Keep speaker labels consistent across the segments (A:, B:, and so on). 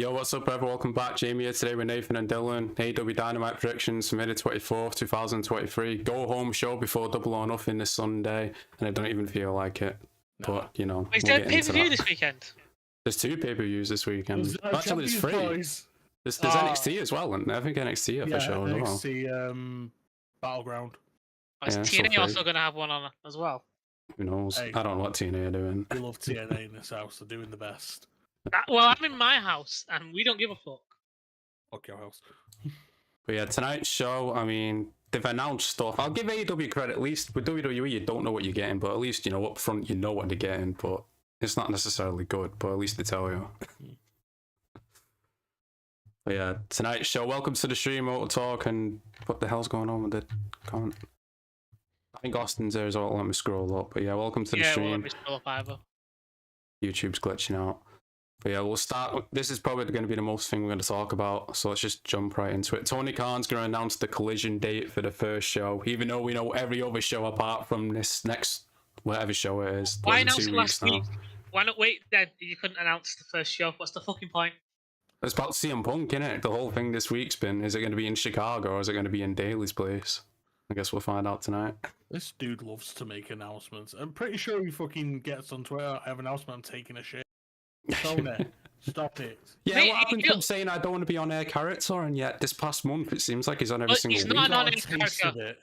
A: Yo, what's up, everyone? Welcome back. Jamie here today with Nathan and Dylan. AEW Dynamite predictions for May 24th, 2023. Go home show before Double or Nothing this Sunday, and I don't even feel like it. No. But, you know,
B: is there a pay-per-view this weekend?
A: There's 2 pay-per-views this weekend. Actually, there's 3. Boys. There's NXT as well, and I think NXT for sure as well.
C: NXT Battleground.
B: Is TNA also going to have one on as well?
A: Who knows? Hey, I don't know what TNA are doing.
C: We love TNA in this house. They're doing the best.
B: Well, I'm in my house, and we don't give a fuck.
C: Fuck your house.
A: But yeah, tonight's show, I mean, they've announced stuff. I'll give AEW credit. At least with WWE, you don't know what you're getting, but at least, you know, up front, you know what they're getting. But it's not necessarily good, but at least they tell you. But yeah, tonight's show, welcome to the stream, Auto Talk, and what the hell's going on with the comment? I think Austin's there as well. Let me scroll up. But yeah, welcome to the stream.
B: Let me scroll up either.
A: YouTube's glitching out. But yeah, we'll start. This is probably going to be the most thing we're going to talk about, so let's just jump right into it. Tony Khan's going to announce the Collision date for the first show, even though we know every other show apart from this next whatever show it is.
B: Why announce it last week? Why not wait then? You couldn't announce the first show. What's the fucking point?
A: It's about CM Punk, innit? The whole thing this week's been, is it going to be in Chicago or is it going to be in Daly's place? I guess we'll find out tonight.
C: This dude loves to make announcements. I'm pretty sure he fucking gets on Twitter, I have an announcement, I'm taking a shit. Tony, stop it.
A: Yeah, what happened to him saying I don't want to be on air character, and yet this past month it seems like he's on every single week.
B: He's not an on-air character.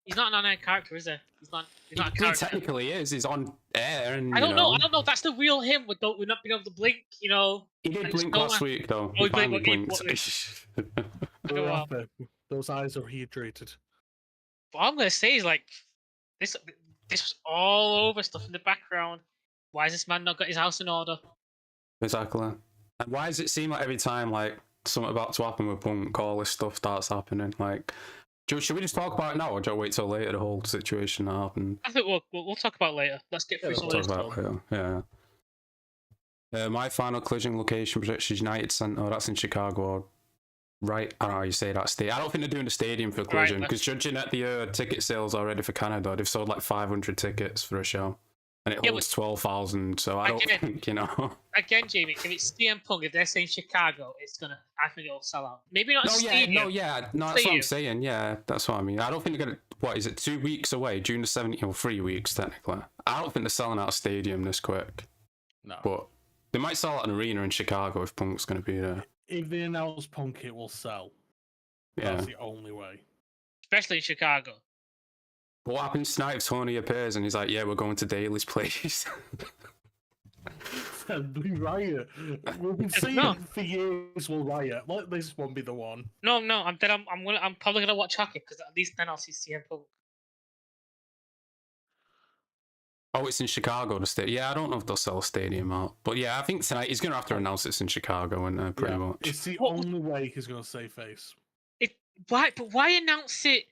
B: He's not an on-air character, is he? He's not a character.
A: He technically is. He's on air, and
B: I don't know. That's the real him. We're not being able to blink, you know.
A: He did blink last week, though.
B: Oh,
A: he finally
B: blinked.
C: Those eyes are hydrated.
B: What I'm gonna say is like this was all over stuff in the background. Why has this man not got his house in order?
A: Exactly. And why does it seem like every time like something about to happen with Punk, all this stuff starts happening? Like, should we just talk about it now, or do you wait till later, the whole situation that happened?
B: I think we'll talk about it later. Let's get through some of this stuff.
A: Yeah. My final Collision location predictions: United Center. That's in Chicago. Right, I don't know how you say that state. I don't think they're doing the stadium for Collision, because judging at the ticket sales already for Canada, they've sold like 500 tickets for a show. And it holds 12,000, so I don't think, you know.
B: Again, Jamie, if it's CM Punk, if they're saying Chicago, I think it'll sell out. Maybe not stadium.
A: No, that's what I'm saying, yeah, that's what I mean. I don't think they're going to, what is it, 2 weeks away, June the 17th, or 3 weeks, technically. I don't think they're selling out a stadium this quick.
C: No.
A: But they might sell out an arena in Chicago if Punk's going to be there.
C: If they announce Punk, it will sell.
A: Yeah.
C: That's the only way.
B: Especially in Chicago.
A: But what happens tonight if Tony appears and he's like, yeah, we're going to Daly's place?
C: We riot. We've been saying for years we'll riot. Let this one be the one.
B: No, I'm probably gonna watch hockey because at least then I'll see CM Punk.
A: Oh, it's in Chicago, the stadium. Yeah, I don't know if they'll sell a stadium out. But yeah, I think tonight he's going to have to announce it's in Chicago, and pretty much.
C: It's the only way he's going to save face.
B: Why announce it?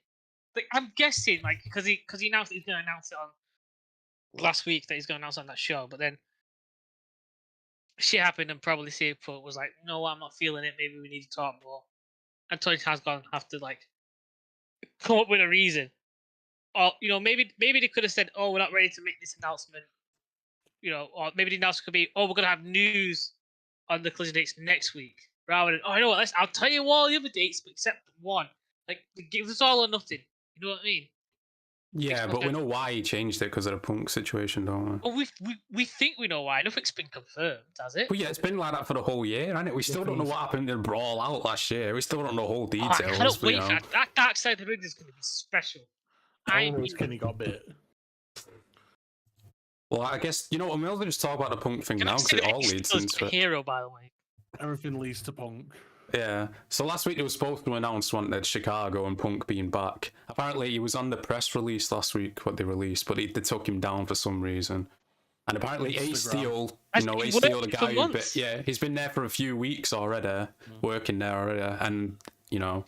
B: Like, I'm guessing, like, because he announced that he's going to announce it on last week, that he's going to announce on that show, but then shit happened and probably CM Punk was like, you know what, I'm not feeling it, maybe we need to talk more. And Tony Khan's going to have to, like, come up with a reason. Or, you know, maybe they could have said, oh, we're not ready to make this announcement. You know, or maybe the announcement could be, oh, we're going to have news on the Collision dates next week. Rather than, oh, you know what, I'll tell you all the other dates, but except one. Like, give us all or nothing. You know what I mean?
A: Yeah, but we know why he changed it because of the Punk situation, don't we?
B: Oh, we think we know why. Nothing's been confirmed, has it?
A: Well, yeah, it's been like that for the whole year, hasn't it? We still don't know what happened in Brawl Out last year. We still don't know the whole details.
B: I cannot wait for that. That Dark Side of the Ring is going to be special.
C: I know Kenny got bit.
A: Well, I guess, you know what, we'll just talk about the Punk thing now, because it all leads into it.
B: Hero, by the way.
C: Everything leads to Punk.
A: Yeah, so last week they were supposed to announce one Chicago and Punk being back. Apparently he was on the press release last week, what they released, but they took him down for some reason. And apparently Ace Steel, Ace Steel, the guy who he's been there for a few weeks already, working there already, and, you know,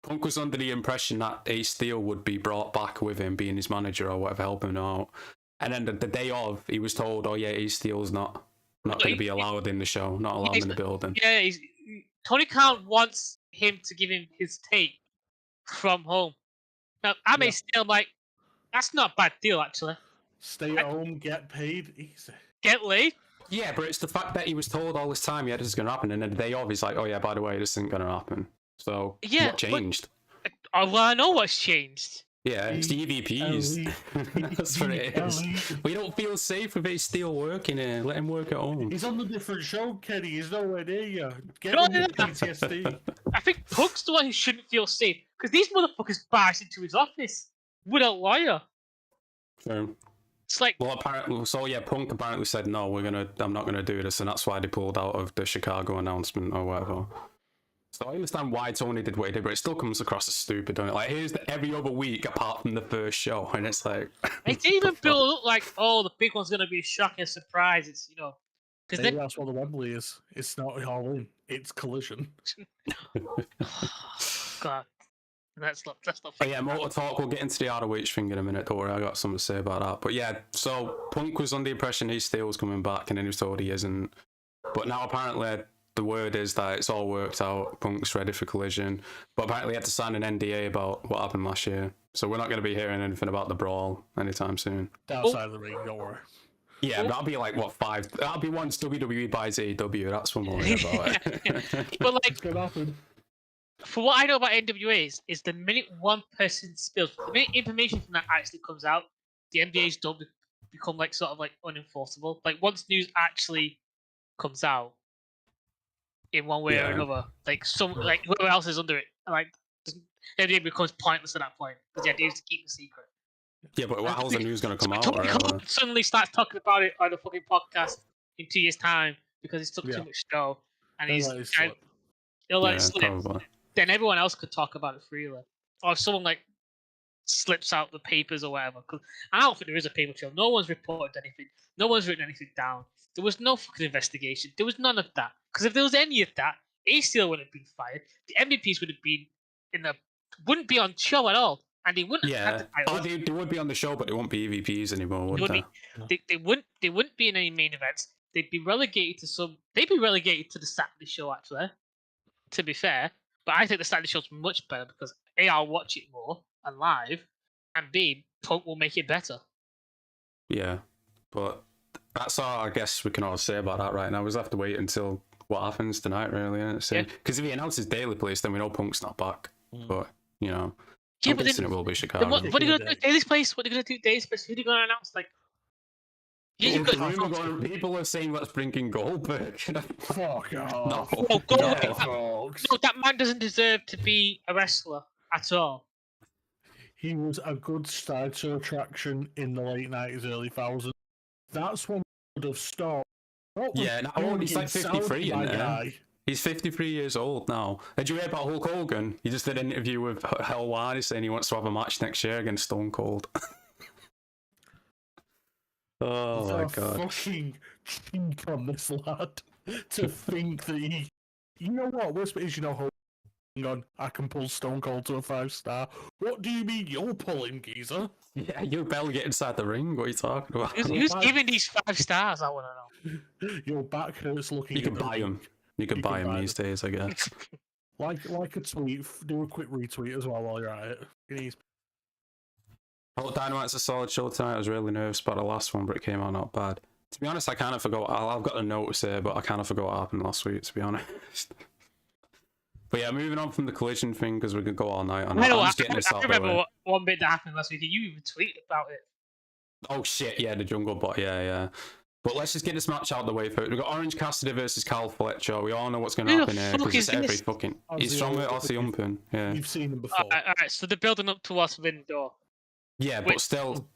A: Punk was under the impression that Ace Steel would be brought back with him, being his manager or whatever, helping him out. And then the day of, he was told, oh yeah, Ace Steel's not going to be allowed in the show, not allowed in the building.
B: Yeah, Tony Khan wants him to give him his take from home. Now, I'm Ace Steel, like, that's not a bad deal, actually.
C: Stay at home, get paid, easy.
B: Get laid.
A: Yeah, but it's the fact that he was told all this time, yeah, this is going to happen, and then the day of, he's like, oh yeah, by the way, this isn't going to happen. So,
B: Yeah,
A: what changed?
B: Well, I know what's changed.
A: Yeah, it's the EVPs. That's what it is. We don't feel safe with his steel working here. Let him work at home.
C: He's on a different show, Kenny. He's nowhere near you. Get
B: No,
C: him
B: no,
C: with
B: no.
C: PTSD.
B: I think Punk's the one who shouldn't feel safe because these motherfuckers barged into his office with a lawyer.
A: True.
B: It's like,
A: Well, apparently, so yeah, Punk apparently said no. I'm not gonna do this, and that's why they pulled out of the Chicago announcement or whatever. So I understand why Tony did what he did, but it still comes across as stupid, doesn't it? Like, here's every other week apart from the first show, and it's like...
B: it's even built up like, oh, the big one's going to be a shocking surprise. It's, because
C: Maybe that's what the Wembley is. It's not All In. It's Collision.
B: God, that's not.
A: But yeah, Motor Talk, we'll get into the ROH thing in a minute, don't worry, I got something to say about that. But yeah, so Punk was under the impression he still was coming back, and then he was told he isn't. But now apparently the word is that it's all worked out, Punk's ready for Collision. But apparently he had to sign an NDA about what happened last year. So we're not going to be hearing anything about the brawl anytime soon.
C: Outside of the ring, don't worry.
A: Yeah, that'll be like, what, 5? That'll be once WWE buys AEW, that's when we'll hear about it.
B: But like,
C: It's going to happen.
B: for what I know about NWA is the minute one person spills, the minute information from that actually comes out, the NDAs don't become like sort of like unenforceable. Like once news actually comes out in one way or another, like whoever else is under it, like the NDA becomes pointless at that point because the idea is to keep the secret.
A: Yeah, but how's the news going to come out?
B: Tony Khan suddenly starts talking about it on the fucking podcast in 2 years' time because he's took too much show and he'll let it slip.
A: Probably.
B: Then everyone else could talk about it freely. Or if someone like slips out the papers or whatever. Cause I don't think there is a paper trail. No one's reported anything. No one's written anything down. There was no fucking investigation. There was none of that. Because if there was any of that, ACL wouldn't have been fired. The MVPs would have been wouldn't be on show at all. And they wouldn't have had the titles.
A: They would be on the show, but they won't be EVPs anymore, would they?
B: They wouldn't be in any main events. They'd be relegated to the Saturday show, actually. To be fair. But I think the Saturday show's much better because A, I'll watch it more and live, and B, Punk will make it better.
A: Yeah, but that's all I guess we can all say about that right now. We just have to wait until what happens tonight, really. Because if he announces Daily Place, then we know Punk's not back. But, I'm guessing it will be Chicago.
B: What are you going to do at Daily Place? What are you going to do at Daily Place? Who are you going to announce? Like,
A: people are saying let's bring in Goldberg.
C: Fuck off.
B: No, that man doesn't deserve to be a wrestler at all.
C: He was a good starter attraction in the late 90s, early 2000s. That's when would have stopped.
A: Yeah, now he's like 53, He's 53 years old now. Did you hear about Hulk Hogan? He just did an interview with Hell Wadi saying he wants to have a match next year against Stone Cold. Oh my god.
C: Fucking cheek on this lad to think that he. You know what? Worst bit is, hang on, I can pull Stone Cold to a 5-star. What do you mean you're pulling, geezer?
A: Yeah, you barely get inside the ring. What are you talking about?
B: Who's giving these 5 stars? I want to
C: know. Your back hurts looking.
A: You can buy them. You can buy them these days, I guess.
C: Like a tweet. Do a quick retweet as well while you're at it.
A: Dynamite's a solid show tonight. I was really nervous about the last one, but it came out not bad. To be honest, I kind of forgot. I've got a note to say, but I kind of forgot what happened last week, to be honest. But yeah, moving on from the Collision thing, because we could go all night on it.
B: I remember one bit that happened last week. You even tweeted about it.
A: Oh shit, yeah, the Jungle Boy, yeah. But let's just get this match out of the way first. We've got Orange Cassidy versus Cal Fletcher. We all know what's going to happen here, because it's every fucking... He's from Aussie Umpin, yeah.
C: You've seen him before.
B: Alright, so they're building up to us Forbidden Door.
A: Yeah, but still,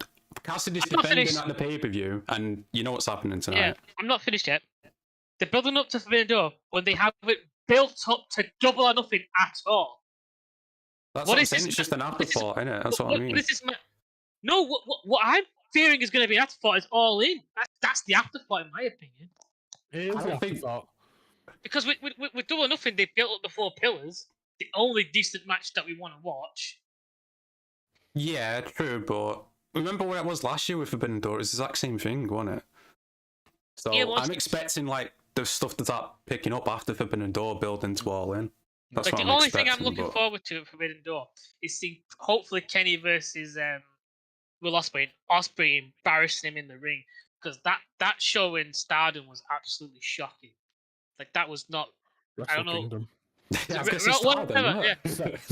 A: Cassidy's defending at the pay-per-view, and you know what's happening tonight.
B: Yeah, I'm not finished yet. They're building up to Forbidden Door when they have it built up to Double or Nothing at all.
A: That's what I'm saying, it's just an afterthought, isn't it? That's what I mean.
B: No, what I'm fearing is going to be an afterthought is All In. That's the afterthought, in my opinion.
C: It is the afterthought.
B: Because with Double or Nothing, they built up the 4 pillars, the only decent match that we want to watch.
A: Yeah, true, but remember what it was last year with Forbidden Door? It's the exact same thing, wasn't it? So yeah, I'm expecting like the stuff to start picking up after Forbidden Door building to All In. That's
B: like
A: what
B: the only thing I'm looking forward to at Forbidden Door is seeing hopefully Kenny versus Will Ospreay embarrassing him in the ring. because that show in Stardom was absolutely shocking. Like that was not. I don't know.
C: Kingdom.
A: Yeah, I was gonna say Stardom,
B: Whatever, yeah.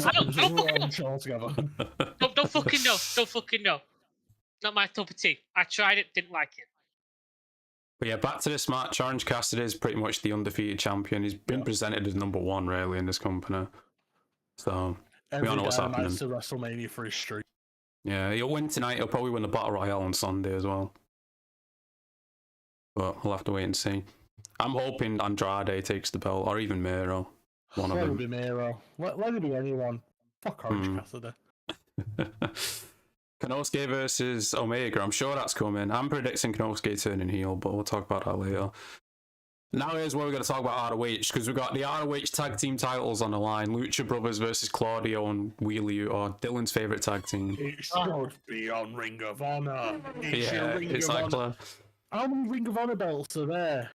B: I don't fucking know.
C: Show together.
B: Don't fucking know. Don't fucking know. Not my cup of tea. I tried it, didn't like it.
A: But yeah, back to this match. Orange Cassidy is pretty much the undefeated champion. He's been presented as number one, really, in this company. So, we all know what's happening.
C: To WrestleMania for his streak.
A: Yeah, he'll win tonight. He'll probably win the Battle Royale on Sunday as well. But we'll have to wait and see. I'm hoping Andrade takes the belt, or even Miro. One of them.
C: Let it be Miro. Let it be anyone. Fuck Orange Cassidy.
A: Konosuke versus Omega. I'm sure that's coming. I'm predicting Konosuke turning heel, but we'll talk about that later. Now here's where we're going to talk about ROH, because we've got the ROH tag team titles on the line. Lucha Brothers versus Claudio and Wheelie, or Dylan's favourite tag team.
C: It should be on Ring of Honor.
A: It's like
C: how many Ring of Honor belts are there?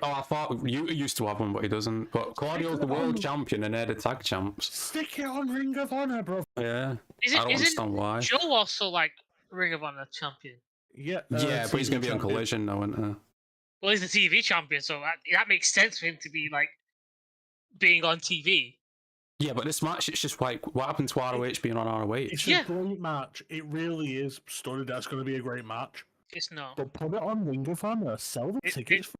A: I thought you used to have one, but he doesn't. But Claudio's the world champion and they're the tag champs.
C: Stick it on Ring of Honor, bro.
A: Yeah. I don't understand why.
B: Joe also like Ring of Honor champion?
C: Yeah.
A: Yeah, but he's going to be on Collision now, isn't he?
B: Well, he's the TV champion, so that makes sense for him to be like being on TV.
A: Yeah, but this match, it's just like, what happened to ROH being on ROH?
C: It's a great match. It really is. Studied that's going to be a great match.
B: It's not.
C: But put it on Ring of Honor. Sell the tickets.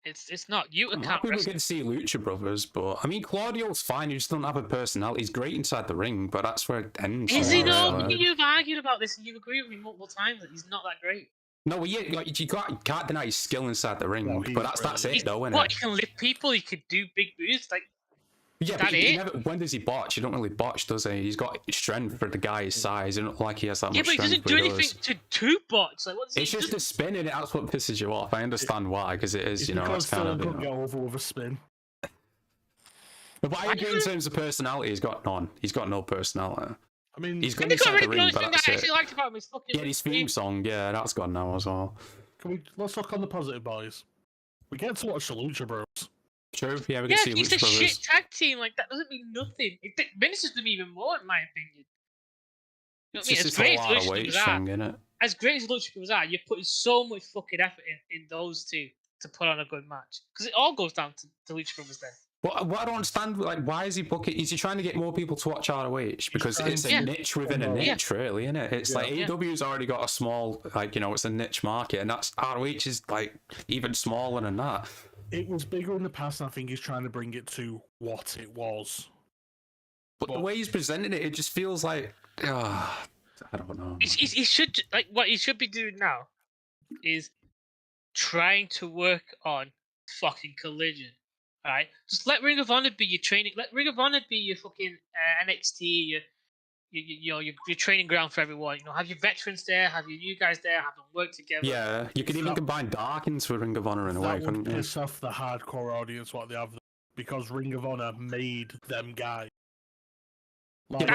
B: It's not. You
A: I'm happy we get to see Lucha Brothers, but I mean, Claudio's fine. He just doesn't have a personality. He's great inside the ring, but that's where it ends.
B: Is he not? You've argued about this and you've agreed with me multiple times that he's not that great.
A: No, well, yeah, like, you can't deny his skill inside the ring, but that's it, though, isn't it?
B: He can lift people. He could do big moves. Like,
A: yeah, but he never, when does he botch? He don't really botch, does he? He's got strength for the guy's size. It's not like he has that much strength.
B: Yeah, but he doesn't do anything to botch. Like,
A: it's just the spin in it. That's what pisses you off. I understand why, because it is, it's kind of.
C: Couldn't go over with a spin.
A: But I agree in terms of personality. He's got none. He's got no personality.
C: I mean,
A: he's good inside the ring, but that's
B: I actually liked about him is fucking.
A: Yeah, his theme song. Yeah, that's gone now as well.
C: Let's look on the positive, boys. We get to watch the Lucha Bros.
A: True. Yeah, we can see Lucha Brothers.
B: It's a shit tag team. Like that doesn't mean nothing. It diminishes them even more, in my opinion. You know what I mean? As great as Lucha Brothers are, you're putting so much fucking effort in those two to put on a good match because it all goes down to Lucha Brothers then.
A: Well, what I don't understand, like, why is he booking? Is he trying to get more people to watch ROH? Because it's a niche within a niche, really, isn't it? It's like AEW's already got a small, like, it's a niche market, and that's ROH is like even smaller than that.
C: It was bigger in the past, and I think he's trying to bring it to what it was.
A: But the way he's presenting it, it just feels like, I don't know.
B: He should, like, what he should be doing now is trying to work on fucking Collision. Alright, just let Ring of Honor be your training. Let Ring of Honor be your fucking NXT, your training ground for everyone. Have your veterans there, have your new guys there, have them work together.
A: Yeah, you could even combine Dark into Ring of Honor in a way, couldn't you?
C: That would piss off the hardcore audience what they have, because Ring of Honor made them guys.
A: Like,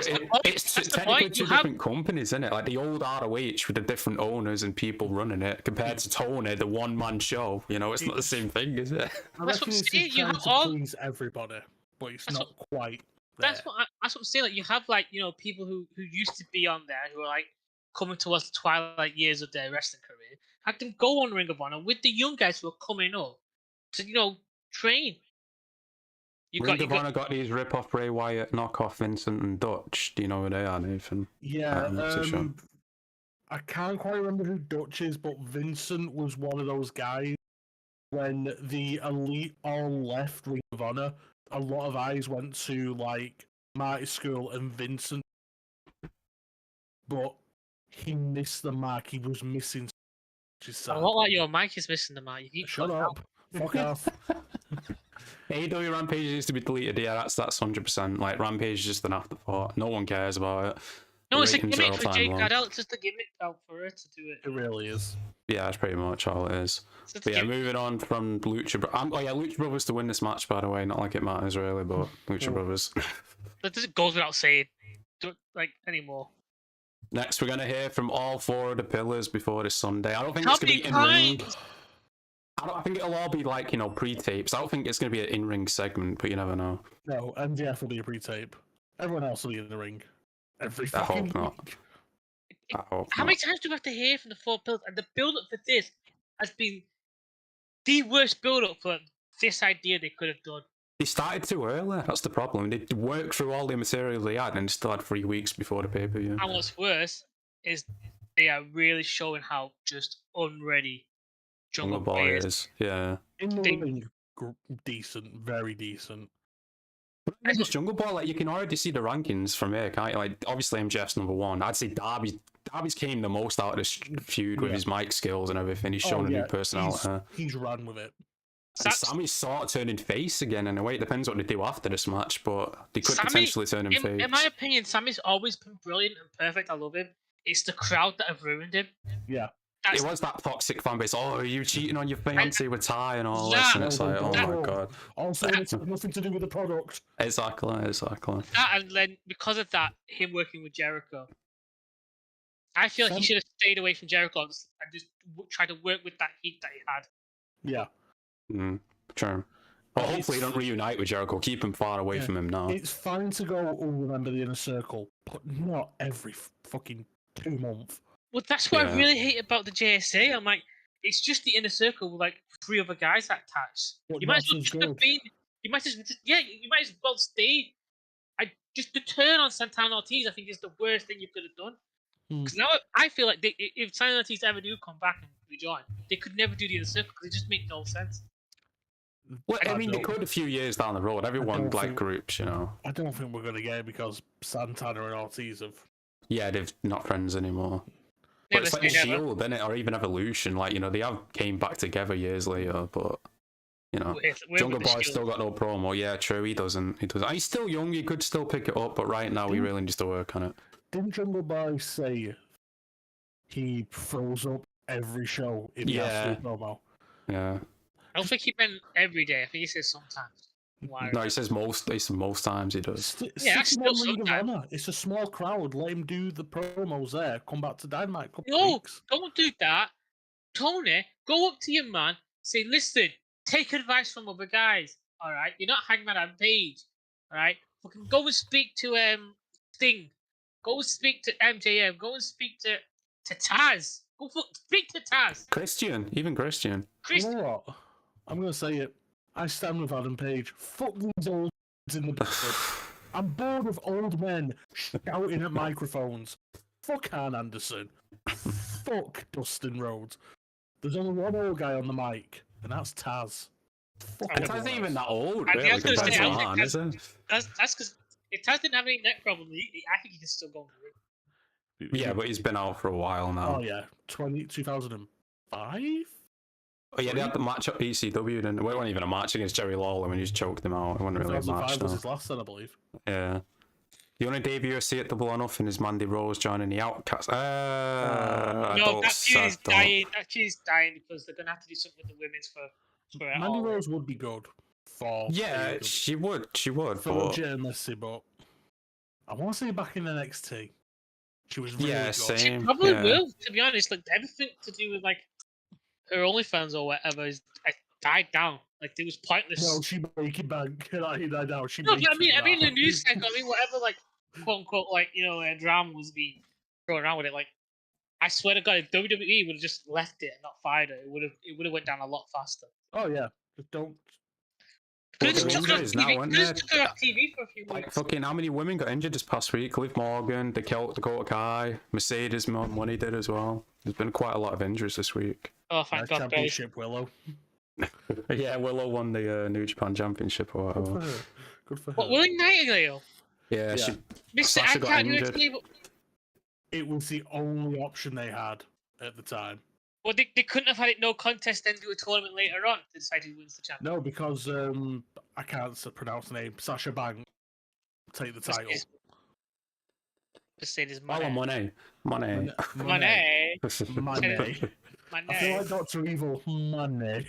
A: it's technically two different companies, isn't it? Like the old ROH with the different owners and people running it, compared to Tony, the one-man show. It's not the same thing, is it?
B: That's what I'm saying. You have
C: all please everybody, but it's not quite.
B: That's what I'm saying. Like you have people who used to be on there who are like coming towards the twilight years of their wrestling career. Have them go on Ring of Honor with the young guys who are coming up to train.
A: Ring of Honor got these rip-off Bray Wyatt, knock-off Vincent and Dutch. Do you know who they are, Nathan?
C: Yeah, I can't quite remember who Dutch is, but Vincent was one of those guys. When the Elite all left Ring of Honor, a lot of eyes went to, like, Marty Scurll and Vincent. But he missed the mark. He was missing.
B: A lot like your mic is missing the mark.
C: Shut up. Fuck off.
A: AEW Rampage used to be deleted. Yeah, that's 100%. Like Rampage is just an afterthought. No one cares about it.
B: No, it's a gimmick for Jake Cadell. It's just a gimmick for her to do it.
C: It really is.
A: Yeah, that's pretty much all it is. But yeah, moving on from Lucha. Lucha Brothers to win this match, by the way. Not like it matters really, but Lucha Brothers.
B: That just goes without saying. Don't anymore.
A: Next, we're gonna hear from all four of the pillars before this Sunday. I don't think it's gonna be in ring. I think it'll all be like, pre-tapes. I don't think it's going to be an in-ring segment, but you never know.
C: No, MJF will be a pre-tape. Everyone else will be in the ring.
A: I hope not. I hope
B: How
A: not.
B: many times do we have to hear from the Four Pillars? And the build-up for this has been the worst build-up for this idea they could have done.
A: They started too early. That's the problem. They worked through all the material they had and still had 3 weeks before the pay-per-view.
B: And what's worse is they are really showing how just unready Jungle Boy is.
A: Yeah.
C: In the ring, decent, very decent.
A: But not just Jungle Boy, like you can already see the rankings from here, can't you? Like obviously MJF's number 1. I'd say Darby's came the most out of this feud with his mic skills and everything. He's shown a new personality.
C: He's run with it.
A: And Sammy's sort of turning face again in a way. It depends what they do after this match, but they could potentially turn him face.
B: In my opinion, Sammy's always been brilliant and perfect. I love him. It's the crowd that have ruined him.
C: Yeah.
A: It was that toxic fan base. Oh, are you cheating on your fiancé with Ty and all this? And it's like, oh my god.
C: Also, it's nothing to do with the product.
A: Exactly.
B: That, and then because of that, him working with Jericho. I feel like he should have stayed away from Jericho and just tried to work with that heat that he had.
C: Yeah.
A: Sure. Well, hopefully they don't reunite with Jericho. Keep him far away from him now.
C: It's fine to go, remember the Inner Circle, but not every fucking 2 months.
B: Well, that's what I really hate about the JSA. I'm like, it's just the Inner Circle with like 3 other guys that attach. You might as well just have been. You might as well stay. Just the turn on Santana Ortiz, I think, is the worst thing you could have done. Because now I feel like if Santana Ortiz ever do come back and rejoin, they could never do the Inner Circle because it just makes no sense.
A: Well, I mean, they could a few years down the road. Everyone like groups, you know.
C: I don't think we're gonna get it because Santana and Ortiz have.
A: Yeah, they're not friends anymore. But it's like the Shield, isn't it? Or even Evolution. Like, you know, they have came back together years later, but you know, Jungle Boy's still got no promo. Yeah, true. He doesn't. He's still young. He could still pick it up, but right now he really needs to work on it.
C: Didn't Jungle Boy say he froze up every show in the absolute promo?
A: Yeah.
B: I don't think he meant every day. I think he says sometimes.
A: No, he says most times he does.
B: That's still sometimes.
C: It's a small crowd. Let him do the promos there. Come back to Dynamite.
B: No, don't do that. Tony, go up to your man. Say, listen, take advice from other guys. All right, you're not Hangman on Page. All right, fucking go and speak to Sting. Go and speak to MJF. Go and speak to Taz. Speak to Taz.
A: Even Christian.
C: You know what? I'm gonna say it. I stand with Adam Page. Fuck these old in the backwood. I'm bored of old men shouting at microphones. Fuck Arn Anderson. Fuck Dustin Rhodes. There's only one old guy on the mic, and that's Taz.
A: Taz ain't even that old, really,
B: I was gonna say,
A: is it?
B: That's because if Taz didn't have any neck problem, I think he can still go on the ring.
A: Yeah, but he's been out for a while now.
C: Oh yeah, 2005.
A: Oh yeah, they had the match at ECW, and it wasn't even a match against Jerry Lawler when he just choked him out. It wasn't really a match.
C: Was his last then, I believe.
A: Yeah. The only debut I see at Double or Nothing is Mandy Rose joining the Outcasts.
B: No, that feud is dying. That feud is dying because they're gonna have to do something with the women's for
C: Mandy Rose would be good for.
A: Yeah, she would.
C: For legitimacy, but I want to see her back in NXT. She was really good.
A: Same.
B: She probably will. To be honest, like everything to do with like her OnlyFans or whatever is died down. Like it was pointless.
C: No, she make it back. I know she.
B: No, I mean the news cycle. I mean whatever, like quote unquote, like drama was being thrown around with it. Like I swear to God, if WWE would have just left it and not fired it, it would have went down a lot faster.
C: Oh yeah, just don't.
B: Could have just took her off TV for a few weeks.
A: Like fucking, how many women got injured this past week? Liv Morgan, Dakota Kai, Mercedes Money did as well. There's been quite a lot of injuries this week.
B: Oh, thank God,
C: Championship Willow.
A: Yeah, Willow won the New Japan Championship or whatever.
C: Good for her.
B: What, Willie Nightingale?
A: Yeah,
B: Sasha got injured.
C: It was the only option they had at the time.
B: Well, they couldn't have had it no contest, then do a tournament later on to decide who wins the championship.
C: No, because I can't pronounce the name. Sasha Banks take the title.
B: Just say this money.
A: Money.
B: Money.
C: I feel like Dr. Evil. Money.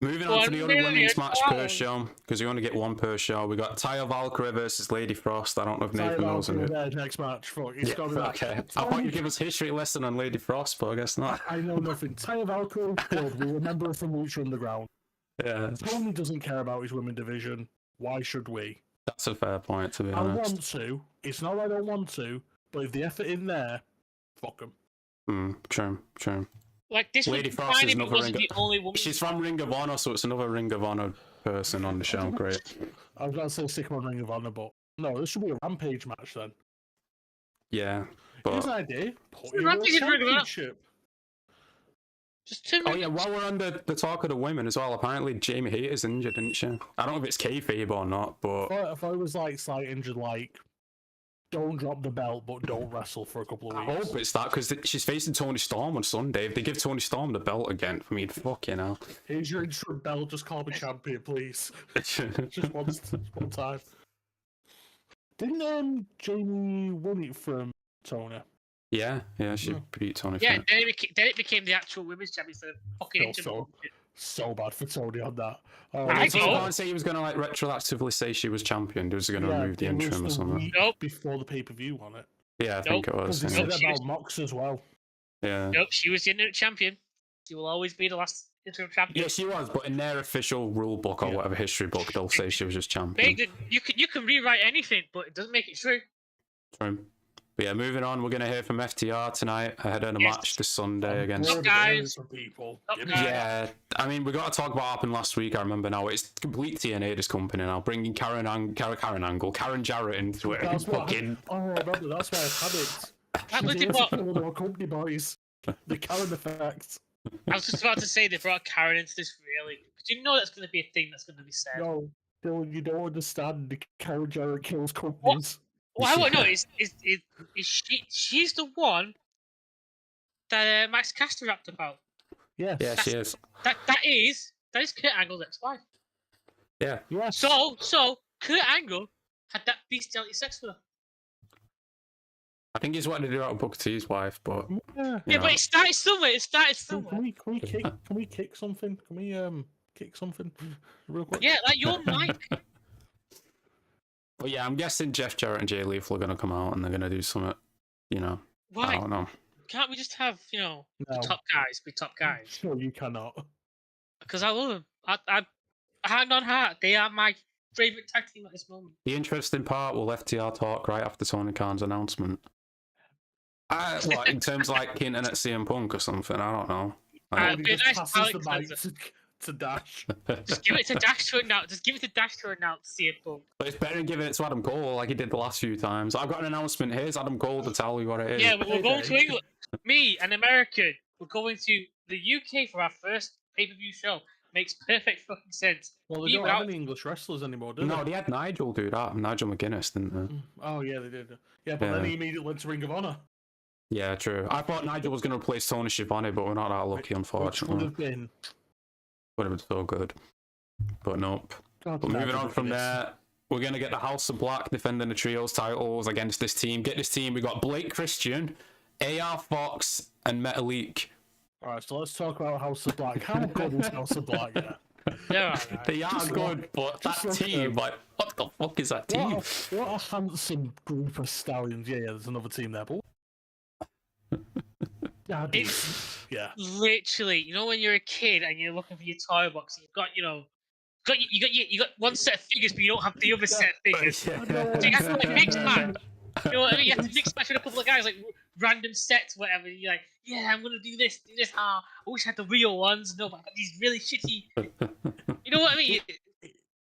A: Moving on to the other women's match per show, because you only get one per show. We got Taya Valkyrie versus Lady Frost. I don't know if Nathan knows it.
C: Next match. Fuck, it's got
A: okay. I thought you'd give us history lesson on Lady Frost, but I guess not.
C: I know nothing. Taya Valkyrie, good. We remember her from Lucha Underground.
A: Yeah.
C: Tony doesn't care about his women division. Why should we?
A: That's a fair point, to be honest.
C: I want to. It's not that I don't want to, but if the effort in there, Fuck them.
A: True.
B: Like this
A: Lady
B: would be
A: Frost
B: fine
A: is
B: if it
A: another
B: wasn't
A: Ring
B: the only woman.
A: She's from Ring of Honor, so it's another Ring of Honor person on the show. Great.
C: I was going to say stick on Ring of Honor, but no, this should be a Rampage match then.
A: Yeah,
C: Here's an
A: but
C: idea. Put
B: The
C: in a
B: Rampage is Ring of Honor.
C: championship.
B: Just 2
A: oh
B: minutes.
A: yeah, while we're on the talk of the women as well, apparently Jamie Hayter's injured, isn't she? I don't know if it's kayfabe or not, but
C: If I was like slight injured, like don't drop the belt, but don't wrestle for a couple of
A: I
C: weeks.
A: hope it's that because she's facing Tony Storm on Sunday. If they give Tony Storm the belt again, I mean, fucking hell.
C: Here's your interim belt. Just call me champion, please. just one time. Didn't Jamie win it from Tony?
A: yeah, she beat Tony.
B: Yeah,
A: for
B: then it became the actual women's champion instead of fucking interim.
C: So bad for Tony on that.
B: I
A: So
B: know.
A: you can't say he was going to like retroactively say she was champion. He was going to remove the interim or something.
B: Nope.
C: Before the pay-per-view on it.
A: Yeah, I think it was.
C: Because they
A: Yeah.
C: said about Mox as well.
A: Yeah.
B: Nope, she was the interim champion. She will always be the last interim champion.
A: Yeah, she was, but in their official rule book or whatever history book, they'll say she was just champion.
B: You can rewrite anything, but it doesn't make it true.
A: True. But yeah, moving on, we're going to hear from FTR tonight ahead of the match this Sunday against...
B: Up, guys.
C: People.
B: Up,
C: Give me-
B: guys.
A: Yeah, I mean, we got to talk about what happened last week. I remember now. It's complete TNA, this company now, bringing Karen Jarrett into it.
C: That's what
A: Fucking...
C: I remember. That's why I had it.
B: That was
C: She's
B: what-
C: one of our company boys. The Karen effect.
B: I was just about to say they brought Karen into this really. Because you know that's going to be a thing that's going to be said.
C: No, Dylan, you don't understand. The Karen Jarrett kills companies.
B: What I want to know is she's the one that Max Caster rapped about.
C: Yes.
A: Yeah, she is.
B: That is Kurt Angle's ex-wife.
A: Yeah.
C: Yes.
B: So Kurt Angle had that bestiality sex with her.
A: I think he's wanting to do out of Booker T's wife, but...
C: Yeah.
B: Yeah, but it started somewhere.
C: Can we kick something? Can we kick something real quick?
B: Yeah, like your mic.
A: But yeah, I'm guessing Jeff Jarrett and Jay Lethal are going to come out and they're going to do something, I
B: Why?
A: don't know.
B: Can't we just have,
C: No.
B: the top guys be top guys?
C: No, you cannot.
B: Because I love them. I hand on heart, they are my favourite tag team at this moment.
A: The interesting part, will FTR talk right after Tony Khan's announcement? What, in terms of like hinting at CM Punk or something? I don't know.
B: It'd
C: He
B: be a
C: just
B: nice
C: passes
B: Alex
C: the mic
B: answer.
C: to Dash.
B: Just give it to Dash to announce. Just give it to Dash to announce CM Punk.
A: But it's better than giving it to Adam Cole like he did the last few times. I've got an announcement. Here's Adam Cole to tell you what it is.
B: Yeah, but we're going to England. Me, an American, we're going to the UK for our first pay-per-view show. Makes perfect fucking sense.
C: Well, they
B: Me
C: don't
B: without-
C: have any English wrestlers anymore, do they?
A: No, they had Nigel do that. Nigel McGuinness, didn't they?
C: Oh, yeah, they did. Yeah, but then he immediately went to Ring of Honor.
A: Yeah, true. I thought Nigel was going to replace Tony Schiavone, but we're not that lucky,
C: Which would
A: unfortunately.
C: have been...
A: Would have been so good. But nope.
C: God,
A: But moving
C: Nigel
A: on from
C: McGuinness.
A: there, we're going to get the House of Black defending the trios titles against this team. Get this team. We got Blake Christian, AR Fox, and Metalik.
C: Alright, so let's talk about House of Black. How good is House of Black? Yeah.
B: They're alright.
A: They are good, but that
C: just look
A: team,
C: at-
A: like, what the fuck is that team?
C: What a handsome group of stallions. Yeah, there's another team there, but... Yeah,
B: It's
C: yeah.
B: literally, when you're a kid and you're looking for your toy box, and you've got, you got one set of figures, but you don't have the other set of figures. So you have to like mix match. You know what I mean? You have to mix match with a couple of guys, like random sets, whatever. And you're like, yeah, I'm gonna do this. I wish I had the real ones. No, but I got these really shitty. You know what I mean?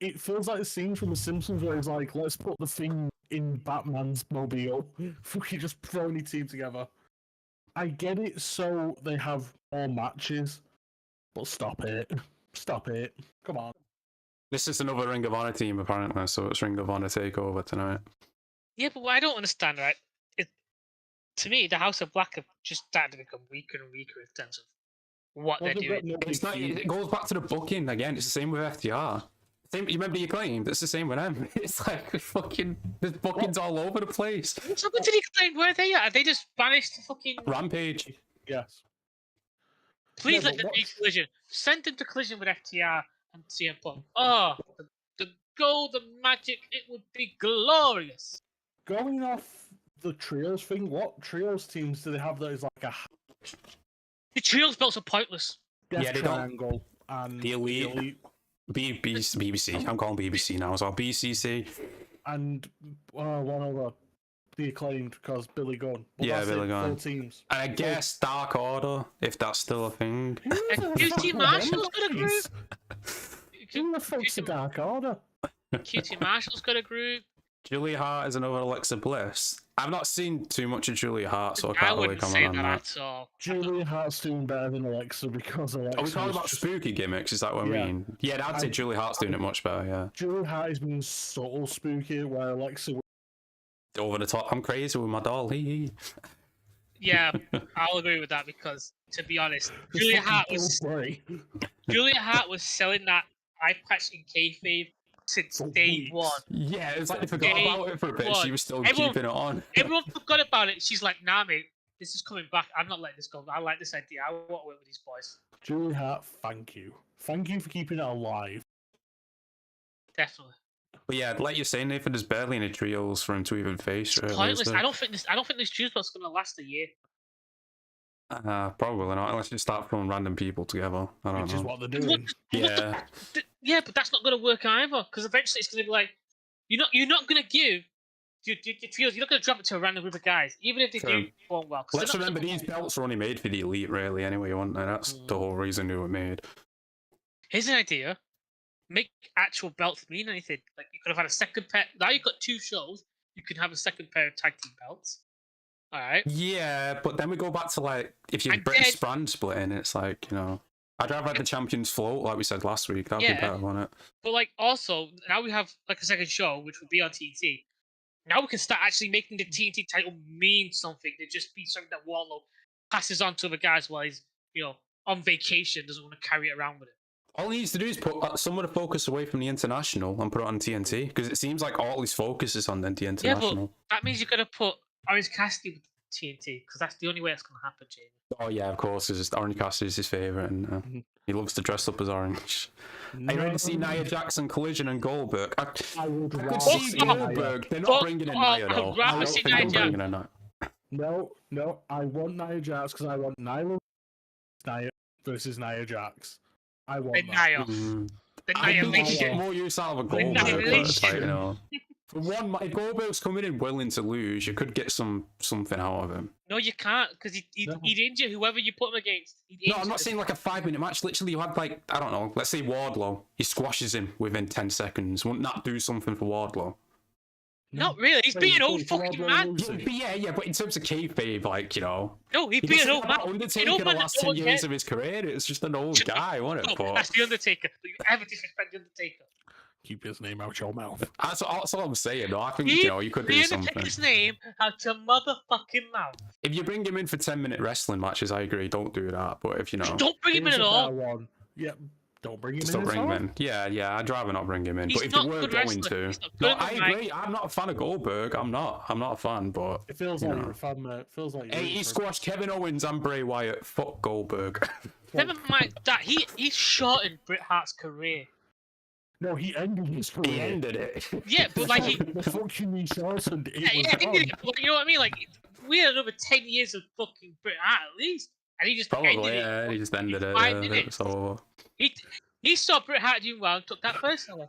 C: It feels like a scene from The Simpsons where it's like, let's put the thing in Batman's mobile. We just throw any team together. I get it, so they have more matches, but stop it. Stop it. Come on.
A: This is another Ring of Honor team, apparently, so it's Ring of Honor takeover tonight.
B: Yeah, but what I don't understand, right? To me, the House of Black have just started to become weaker and weaker in terms of what they're
C: They've got
B: doing.
C: no
A: It's not.
C: big
A: It goes back to the booking again. It's the same with FTR. Same. You remember you claimed it's the same with them. It's like fucking. There's bookings all over the place.
B: What's happened to the Acclaimed? Where are they at? Are they just banished to fucking...
A: Rampage.
C: Yes.
B: Please
C: Yeah,
B: let
C: but
B: them be Collision. Send them to Collision with FTR and CM Punk. Oh, the gold, the magic, it would be glorious.
C: Going off the trios thing, what trios teams do they have that is like a
B: The trios belts are pointless.
C: death
A: Yeah, they don't-
C: triangle and
A: The Elite. BBC. I'm calling BBC now. So BCC.
C: and one other the Acclaimed because Billy Gunn. But
A: Yeah,
C: that's
A: Billy
C: it,
A: Gunn.
C: 4 teams.
A: And I guess Dark Order, if that's still a thing.
B: QT Marshall's got a group.
C: Who the fuck's the Dark Order?
B: QT Marshall's got a group.
A: Julia Hart is another Alexa Bliss. I've not seen too much of Julia Hart, so I
B: I
A: can't really
B: wouldn't
A: comment
B: say
A: on
B: that
A: that.
B: at all.
C: Julia Hart's doing better than Alexa because Alexa.
A: Are we talking
C: is
A: about
C: just...
A: spooky gimmicks? Is that what I
C: Yeah.
A: mean? Yeah, I'd say Julia Hart's doing it much better, yeah.
C: Julia Hart is being subtle spooky, where Alexa.
A: Over the top. I'm crazy with my doll. Hee hee.
B: Yeah, I'll agree with that because, to be honest, Julia Hart was selling that eye patch in kayfabe since
C: For
B: day
C: weeks.
B: one.
A: Yeah, it was like they forgot
B: Day
A: about it for a bit.
B: one.
A: She was still
B: Everyone-
A: keeping it on.
B: Everyone forgot about it. She's like, nah, mate, this is coming back. I'm not letting this go. I like this idea. I want to work with these boys.
C: Julia Hart, thank you. Thank you for keeping it alive.
B: Definitely.
A: But yeah, like you're saying, Nathan, there's barely any trios for him to even face.
B: It's
A: Really,
B: pointless.
A: is there?
B: I don't think this juice box is gonna last a year.
A: Probably not, unless you start throwing random people together. I don't
C: Which
A: know.
C: is what they're doing.
A: Yeah.
B: Yeah, but that's not gonna work either. Because eventually it's gonna be like, you're not gonna give your trios. You're not gonna drop it to a random group of guys, even if they
A: True.
B: do perform well. 'cause
A: Let's
B: they're not
A: remember
B: gonna
A: these
B: perform well.
A: belts are only made for the elite, really. Anyway, weren't they? That's the whole reason they were made.
B: Here's an idea: make actual belts mean anything. Like you could have had a second pair. Now you've got 2 shows. You can have a second pair of tag team belts. All right.
A: Yeah, but then we go back to like if you're
B: And
A: British
B: then-
A: brand splitting, it's like, you know, I'd rather have the champions float, like we said last week. That'd
B: Yeah.
A: be better, wouldn't it?
B: But like also now we have like a second show, which would be on TNT. Now we can start actually making the TNT title mean something. To just be something that Wardlow passes on to other guys while he's on vacation, doesn't want to carry it around with him.
A: All he needs to do is put some of the focus away from the international and put it on TNT, because it seems like all his focus is on the international.
B: That means you're gonna put Orange Cassidy with TNT because that's the only way that's gonna happen, Jamie.
A: Oh yeah, of course, it's just Orange Cassidy is his favourite, and he loves to dress up as orange. I ready to see Nia Jackson, Collision, and Goldberg. I
C: would
A: could
C: rather
A: see
C: see
A: Goldberg. They're not
B: Fuck
A: bringing in
B: off.
A: Nia
B: I'd
A: though.
B: rather
A: I don't
B: see
A: think they're
B: Nia
A: bringing in Nia.
C: No, I want Nia Jax because I want Nyla versus Nia Jax. I want
B: The
C: that.
B: Nia. The
A: I think they could get
B: Annihilation.
A: more use out of a
B: The
A: Goldberg. But it's like,
B: Annihilation.
A: for one, if Goldberg's coming in willing to lose, you could get something out of him.
B: No, you can't because
C: No.
B: he'd injure whoever you put him against.
A: No, I'm not saying like a 5-minute match. Literally, you had like, I don't know, let's say Wardlow. He squashes him within 10 seconds. Wouldn't that do something for Wardlow?
B: Not really. He's being an old fucking man.
A: Yeah, but in terms of kayfabe, like, you know.
B: No, he's
A: He
B: being an
A: doesn't
B: old
A: have
B: man.
A: that Undertaker
B: old
A: the
B: man
A: last
B: that
A: 10
B: don't
A: years
B: get-
A: of his career. It's just an old guy, wasn't it?
B: No,
A: But
B: that's the Undertaker. You ever disrespect the Undertaker?
C: Keep his name out your mouth.
A: that's all I'm saying. No, I think,
B: Keep
A: you know, you could do
B: the
A: something.
B: Undertaker's name out your motherfucking mouth.
A: If you bring him in for 10-minute wrestling matches, I agree. Don't do that. But if you know,
B: Don't bring him in
C: Here's
B: at
C: a
B: all.
C: better one. Yeah, don't bring him
A: just
C: in.
A: don't
C: at
A: bring him
C: all.
A: in. Yeah, I'd rather not bring him in.
B: He's
A: but if
B: not
A: they were
B: good
A: going
B: wrestler.
A: to,
B: He's not
A: no,
B: good
A: I
B: in the
A: agree. I'm not a fan of Goldberg. I'm not a fan. But
C: It feels
A: you
C: like
A: know.
C: you're a fan, mate. It feels like you're
A: Hey, he squashed Kevin Owens and Bray Wyatt. Fuck Goldberg.
B: Never mind that. He's shortened Bret Hart's career.
C: No, he ended his career.
A: he ended it.
B: Yeah, but like he.
C: The fucking he shortened it.
B: Yeah,
C: was
B: he did
C: gone.
B: it, but you know what I mean? Like we had another 10 years of fucking Bret Hart at least, and he just ended
A: Probably,
B: it.
A: yeah. He just ended it.
B: 5
A: Yeah,
B: minutes.
A: so
B: He saw Bret Hart doing well and took that personally.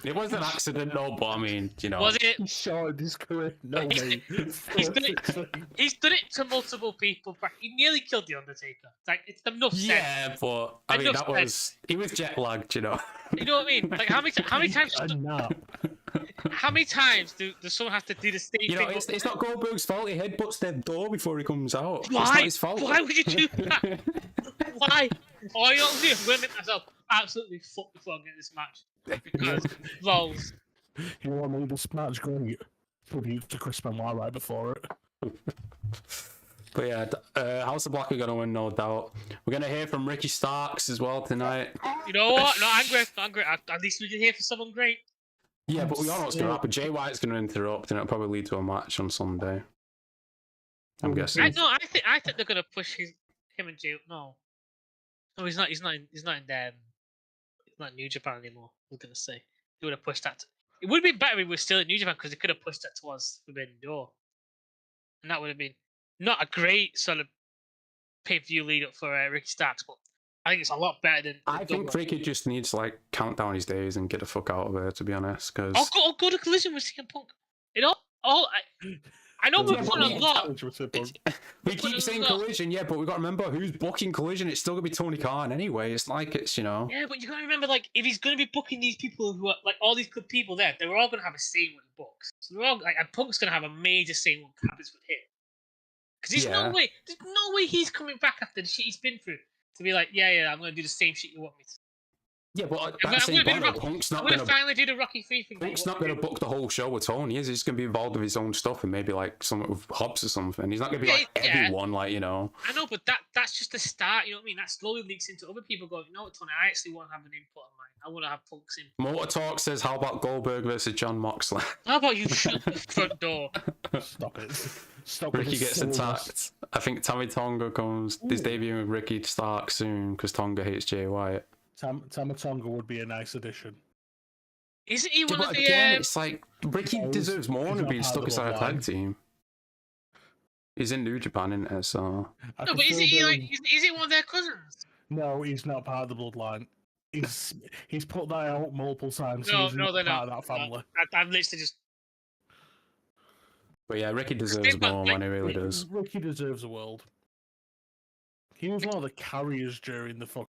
A: it was an accident, no. But I mean, you know,
B: Was it?
C: He shortened his career. No,
B: He's-
C: mate.
B: he's done it. He's done it to multiple people. But he nearly killed the Undertaker. It's like it's enough said.
A: yeah, but I mean,
B: Enough
A: that
B: said.
A: he was jet lagged, you know.
B: You know what I mean? Like how many times?
C: And now,
B: How many times does someone have to do the same
A: You know,
B: thing?
A: it's not Goldberg's fault. He headbutts their door before he comes out. It's
B: Why?
A: not his fault.
B: Why would you do that? Why? All you have to do is make myself absolutely fucked before I get this match. Because lols.
C: you want me this match great? Tribute to Chris Benoit right before it.
A: But yeah, House of Black are gonna win, no doubt. We're gonna hear from Ricky Starks as well tonight.
B: You know what? Not angry. At least we can hear from someone great.
A: Yeah, but we all know what's gonna happen. Jay White's gonna interrupt, and it'll probably lead to a match on Sunday. I'm guessing.
B: I think they're gonna push him and Jay. No, he's not. He's not in New Japan anymore. I was gonna say they would have pushed that. It would have been better if we were still in New Japan because they could have pushed that towards Forbidden Door, and that would have been not a great sort of pay-per-view lead up for Ricky Starks, but I think it's a lot better than.
A: I think Ricky just needs to like count down his days and get the fuck out of there. To be honest, because
B: I'll go to Collision with CM Punk. You know, I know we're
A: Yeah,
B: putting a lot.
A: we keep saying Collision, yeah, but we got to remember who's booking Collision. It's still gonna be Tony Khan anyway. It's like it's
B: Yeah, but you got to remember, like, if he's going to be booking these people who are like all these good people there, they're all going to have a say in what he books. So they're all like, and Punk's going to have a major say in what happens with him. Because there's no way he's coming back after the shit he's been through to be like, yeah, I'm going to do the same shit you want me to.
A: Yeah, but
B: I'm going to finally do the Rocky 3 thing.
A: Punk's not going to book the whole show with Tony. He's just going to be involved with his own stuff and maybe like something with Hobbs or something. He's not going to be like everyone, like, you know.
B: I know, but that's just the start. You know what I mean? That slowly leaks into other people going, you know what, Tony? I actually want to have an input on mine. I want to have Punk's input.
A: Motor Talk says, how about Goldberg versus John Moxley?
B: How about you shut the front door?
C: Stop it. Stop
A: Ricky gets attacked. I think Tommy Tonga comes. He's debuting with Ricky Stark soon because Tonga hates Jay White.
C: Tama Tonga would be a nice addition.
B: Isn't he one of the...
A: Again, it's like, Ricky deserves more than being stuck inside a tag team. He's in New Japan, isn't it? So...
B: No, but is he one of their cousins?
C: No, he's not part of the bloodline. He's put that out multiple times.
B: No,
C: part
B: they're not.
C: Of that family.
B: I'm literally just...
A: But yeah, Ricky deserves more, man. He really does.
C: Ricky deserves the world. He was one of the carriers during the fuck.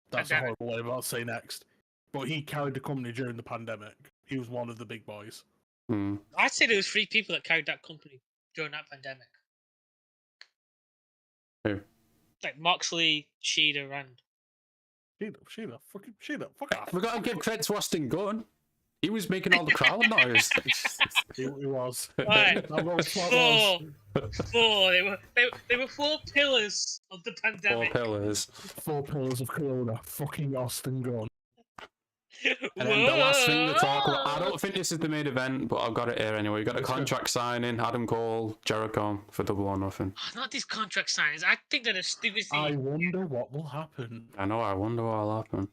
C: That's a horrible way about to say next. But he carried the company during the pandemic. He was one of the big boys.
B: I'd say there was 3 people that carried that company during that pandemic.
A: Who?
B: Like Moxley, Shida, and...
C: Shida, fuck off.
A: We got to give credit to Austin Gunn. He was making all the crowd noise.
C: He was.
B: Right. 4. They were 4 pillars of the pandemic.
A: 4 pillars.
C: 4 pillars of Corona. Fucking Austin Gunn.
A: And then the last thing to talk about, I don't think this is the main event, but I've got it here anyway. You got a contract signing, Adam Cole, Jericho for Double or Nothing.
B: Not these contract signings. I think they're the stupidest thing.
C: I wonder what will happen.
A: I know, I wonder what will happen.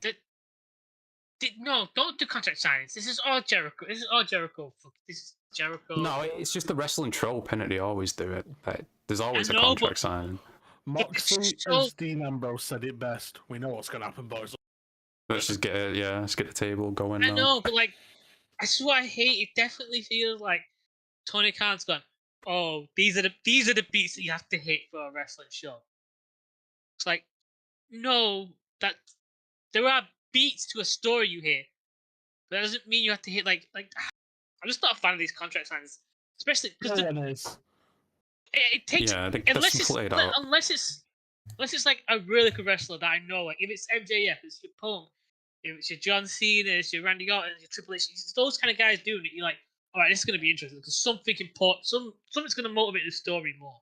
B: No, don't do contract signings. This is all Jericho. This is Jericho.
A: No, it's just the wrestling trope, innit? They always do it. Like, there's always a contract signing.
C: Moxley, as Dean Ambrose said it best, we know what's going to happen, boys.
A: Let's just get it, let's get the table going now.
B: I know, but like, that's what I hate. It definitely feels like Tony Khan's gone, oh, these are the beats that you have to hit for a wrestling show. It's like, no, that there are beats to a story you hear, but that doesn't mean you have to hit like. I'm just not a fan of these contract signs, especially because it takes unless it's like a really good wrestler that I know. Like if it's MJF, it's your Punk, if it's your John Cena, it's your Randy Orton, it's your Triple H, it's those kind of guys doing it. You're like, all right, this is going to be interesting because something's going to motivate the story more.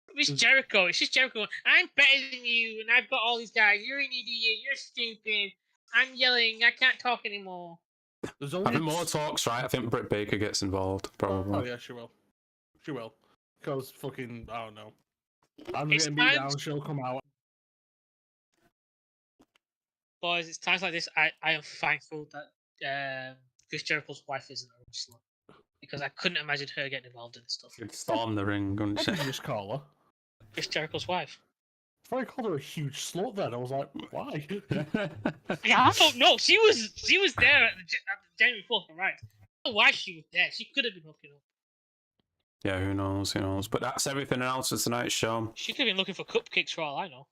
B: If it's Jericho, it's just Jericho going, I'm better than you, and I've got all these guys. You're an idiot. You're stupid. I'm yelling. I can't talk anymore.
A: I think more talks, right? I think Britt Baker gets involved, probably.
C: Oh yeah, she will. She will. Because fucking, I don't know. I'm getting beat down, she'll come out.
B: Boys, it's times like this I am thankful that Chris Jericho's wife isn't a wrestler. Because I couldn't imagine her getting involved in this stuff.
A: You'd storm the ring, couldn't
C: What did you just call her?
B: Chris Jericho's wife.
C: I thought I called her a huge slut then. I was like, why?
B: Yeah, I don't know. She was there at the January 4th, right? I don't know why she was there. She could have been hooking up.
A: Yeah, who knows? But that's everything else for tonight's show.
B: She could have been looking for cupcakes for all I know.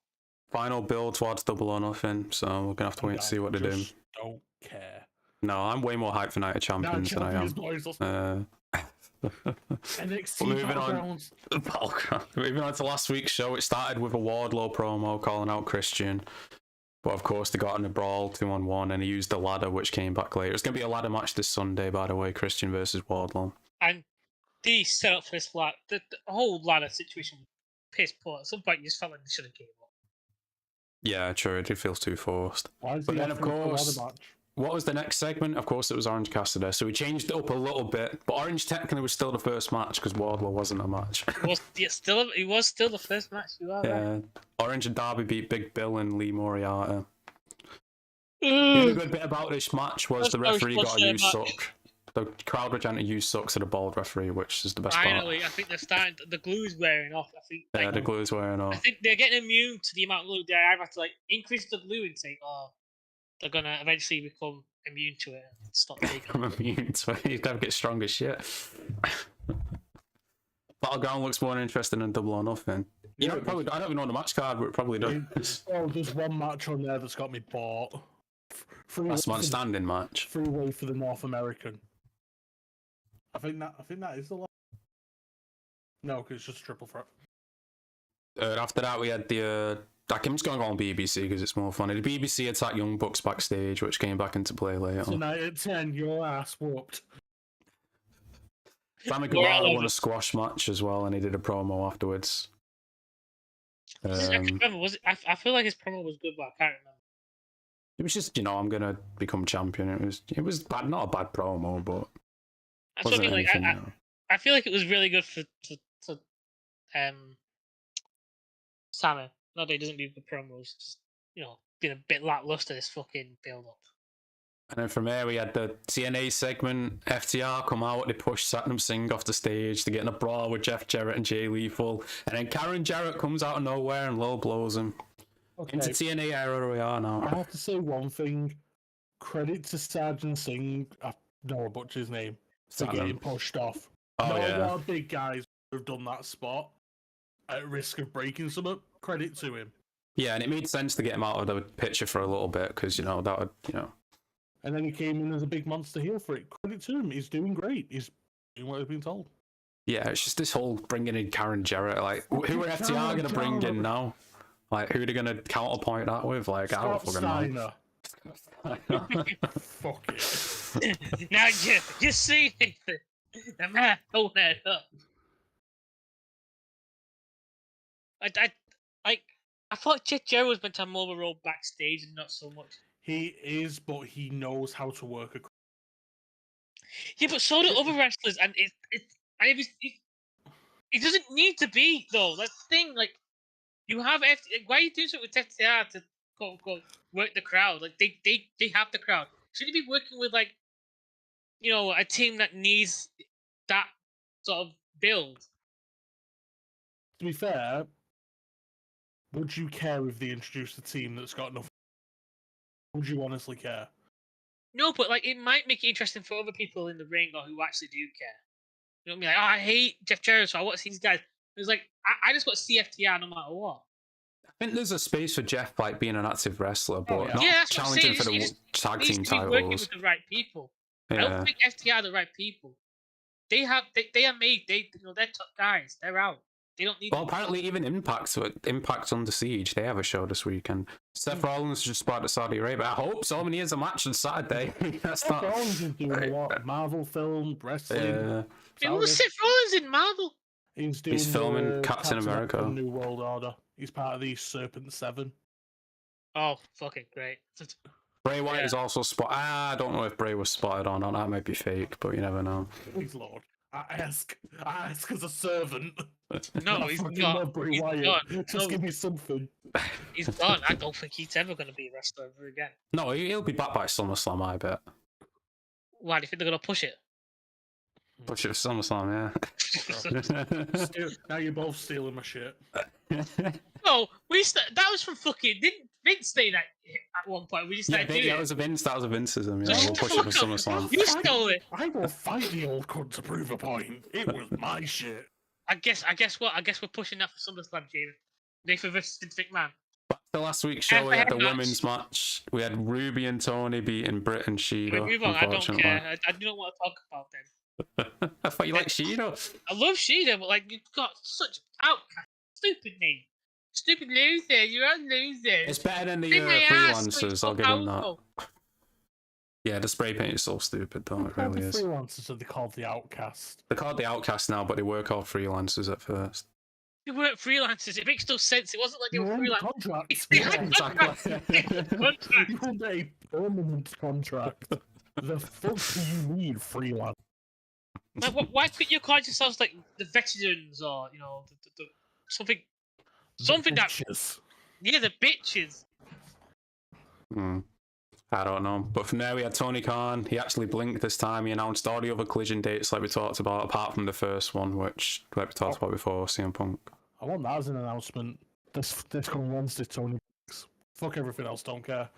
A: Final build towards Double or Nothing, so we're going to have to wait to see what they do.
C: Don't care.
A: No, I'm way more hyped for Night of Champions than I am.
C: NXT
A: moving on to last week's show, it started with a Wardlow promo calling out Christian. But of course, they got in a brawl 2-on-1 and he used the ladder, which came back later. It's going to be a ladder match this Sunday, by the way, Christian versus Wardlow.
B: And they set up for this ladder. The whole ladder situation was piss poor. At some point, you just felt like they should have gave up.
A: Yeah, true. It feels too forced. But then, of course, what was the next segment? Of course, it was Orange Cassidy. So we changed it up a little bit. But Orange technically was still the first match because Wardlow wasn't a match.
B: It was still the first match.
A: Right. Orange and Darby beat Big Bill and Lee Moriarty. The good bit about this match was the referee got to use suck. The crowd were trying to use suck to the bald referee, which is the best part.
B: Finally, I think they're starting. The glue's wearing off. I think.
A: Yeah, the glue's wearing off.
B: I think they're getting immune to the amount of glue. They either have to increase the glue intake, or they're gonna eventually become immune to it and stop taking.
A: I'm immune to it. You gotta get strong as shit. Battleground looks more interesting than Double or Nothing. You know,
C: Yeah,
A: probably, I don't even know the match card, but it probably does.
C: Oh, there's one match on there that's got me bought.
A: Last man standing match.
C: Freeway for the North American. I think that is the last. No, because it's just a triple threat.
A: After that, we had the. I'm just going to go on BBC because it's more funny. The BBC attacked Young Bucks backstage, which came back into play later.
C: Tonight at 10, your ass whooped.
A: Sammy Guevara won a squash match as well, and he did a promo afterwards.
B: Was it? I feel like his promo was good, but I can't remember.
A: It was just, I'm gonna become champion. It was bad, not a bad promo, but
B: That's what I mean. Like, I feel like it was really good for Sammy. Not that he doesn't do good promos, just been a bit lackluster this fucking build up.
A: And then from there we had the TNA segment. FTR come out, they push Satnam Singh off the stage to get in a brawl with Jeff Jarrett and Jay Lethal, and then Karen Jarrett comes out of nowhere and low blows him.
C: Okay.
A: Into TNA era we are now.
C: I have to say one thing. Credit to Sergeant Singh. I know I butchered his name. For getting pushed off.
A: Oh, yeah.
C: A lot of big guys have done that spot at risk of breaking something. Credit to him.
A: Yeah, and it made sense to get him out of the picture for a little bit because that would
C: And then he came in as a big monster heel for it. Credit to him. He's doing great. He's doing what he's been told.
A: Yeah, it's just this whole bringing in Karen Jarrett. Like, who are FTR going to bring in now? Like, who are they going to counterpoint that with? Like, I don't fucking know.
C: Fuck it.
B: Now you see Nathan, the man hold that up. I thought Jeff Jarrett was meant to have more of a role backstage and not so much.
C: He is, but he knows how to work a.
B: Yeah, but so do other wrestlers, and it doesn't need to be though. That's the thing. Like, you have why are you doing something with FTR to quote unquote work the crowd? Like they have the crowd. Shouldn't you be working with a team that needs that sort of build?
C: To be fair, would you care if they introduced a team that's got nothing? Would you honestly care?
B: No, but it might make it interesting for other people in the ring or who actually do care. You know what I mean? Like, I hate Jeff Jarrett, so I want to see these guys. It's like I just want to see FTR no matter what.
A: I think there's a space for Jeff being an active wrestler, but not
B: that's
A: challenging for the tag team titles.
B: Working with the right people. Yeah. I don't think FTR are the right people. They are made. They're top guys. They're out. They don't need.
A: Well, apparently, even Impact's Under Siege. They have a show this weekend. Seth Rollins just spotted Saudi Arabia. I hope so. He has a match on Saturday.
C: Seth Rollins is doing a lot. Marvel film, wrestling.
B: Seth Rollins in Marvel.
C: He's
A: filming Captain America.
C: New World Order. He's part of the Serpent 7.
B: Oh, fucking great.
A: Bray Wyatt is also spotted. I don't know if Bray was spotted or not. That might be fake, but you never know.
C: Please, Lord. I ask as a servant.
B: No, he's not.
C: Bray Wyatt. Just give me something.
B: He's gone. I don't think he's ever going to be a wrestler ever again.
A: No, he'll be back by SummerSlam, I bet.
B: Why, do you think they're going to push it?
A: Push it for SummerSlam,
C: yeah. Now you're both stealing my shit.
B: No, that was from fucking. Didn't Vince say that at one point? We just started doing
A: that was a Vinceism. Yeah, we'll push it for SummerSlam.
B: You stole it.
C: I will fight the old cunt to prove a point. It was my shit.
B: I guess what? I guess we're pushing that for SummerSlam, James. Nathan versus Vince McMahon.
A: Back to last week's show, we had the women's match. We had Ruby and Tony beating Britt and Shida.
B: I don't care. I don't want to talk about them.
A: I thought you liked Shida.
B: I love Shida, but you've got such outcast. Stupid name. Stupid loser. You're a loser.
A: It's better than the freelancers. I'll give them that. Yeah, the spray paint is so stupid, though. It really is.
C: Freelancers are they called the Outcast?
A: They're called the Outcast now, but they were called freelancers at first.
B: They weren't freelancers. It makes no sense. It wasn't like they were freelancers.
C: Contracts.
B: They had contracts.
C: You want a permanent contract. The fuck do you need freelance?
B: Why couldn't you call yourselves like the veterans or the something that the bitches?
A: I don't know, but from there we had Tony Khan. He actually blinked this time. He announced all the other collision dates like we talked about, apart from the first one, which like we talked about before, CM Punk.
C: I want that as an announcement. This coming Wednesday, Tony. Fuck everything else, don't care.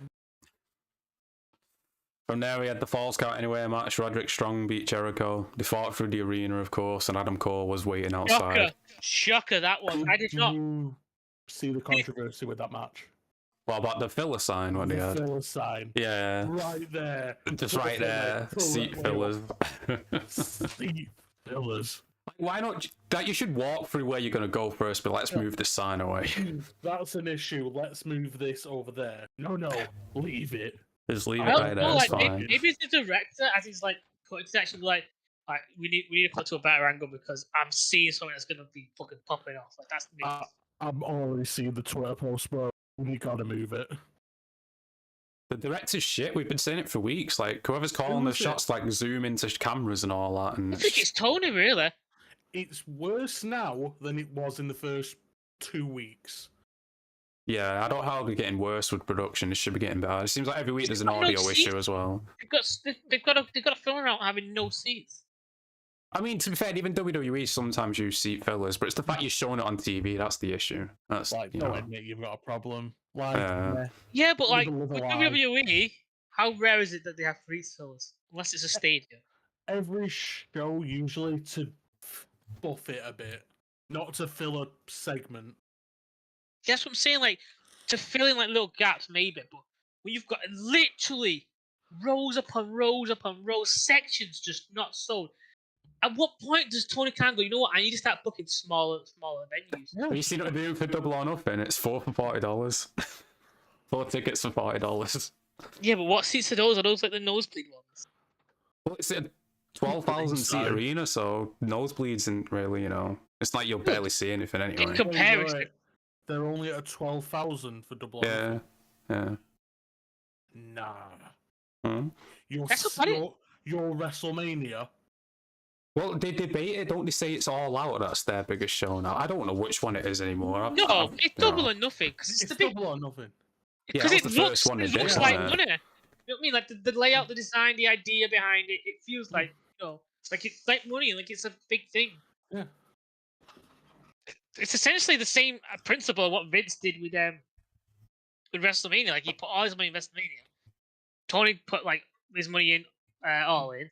A: From there, we had the Falls Count Anywhere match. Roderick Strong beat Jericho. They fought through the arena, of course, and Adam Cole was waiting outside.
B: Shocker that was. I did not
C: see the controversy with that match.
A: What about the filler sign? What they had?
C: Filler sign.
A: Yeah.
C: Right there.
A: Just right there. Seat fillers.
C: Seat fillers.
A: Why not? That you should walk through where you're going to go first, but let's move the sign away.
C: That's an issue. Let's move this over there. No, leave it.
A: Just leave it right there. It's fine.
B: Maybe it's the director, as he's like, it's actually like, we need to cut to a better angle because I'm seeing something that's going to be fucking popping off. Like that's me.
C: I'm already seeing the Twitter post, bro. We gotta move it.
A: The director's shit. We've been saying it for weeks. Like whoever's calling the shots, like zoom into cameras and all that. And
B: I think it's Tony, really.
C: It's worse now than it was in the first 2 weeks.
A: Yeah, I don't know how they're getting worse with production. It should be getting better. It seems like every week there's an audio issue as well.
B: They've got a film around having no seats.
A: I mean, to be fair, even WWE sometimes use seat fillers, but it's the fact you're showing it on TV that's the issue. That's
C: like, don't admit you've got a problem. Like,
B: yeah, but like with WWE, how rare is it that they have free fillers? Unless it's a stadium.
C: Every show usually to buff it a bit, not to fill a segment.
B: That's what I'm saying. Like to fill in like little gaps, maybe, but when you've got literally rows upon rows upon rows, sections just not sold. At what point does Tony Khan go, you know what, I need to start booking smaller venues?
A: Have you seen what they're doing for Double or Nothing? It's $4 for $40. 4 tickets for $40.
B: Yeah, but what seats are those? Are those like the nosebleed ones?
A: Well, it's a 12,000 seat arena, so nosebleeds isn't really, it's like you'll barely see anything anyway.
B: In comparison.
C: They're only at 12,000 for Double or
A: Nothing. Yeah.
C: Nah.
A: Hmm?
C: Your WrestleMania.
A: Well, they debate it, don't they? Say it's All Out. That's their biggest show now. I don't know which one it is anymore.
B: It's Double or Nothing because it's the big
C: Double or Nothing.
B: Because it looks like money. You know what I mean? Like the layout, the design, the idea behind it. It feels like like it's like money. Like it's a big thing.
C: Yeah.
B: It's essentially the same principle of what Vince did with WrestleMania. Like he put all his money in WrestleMania. Tony put like his money in All In.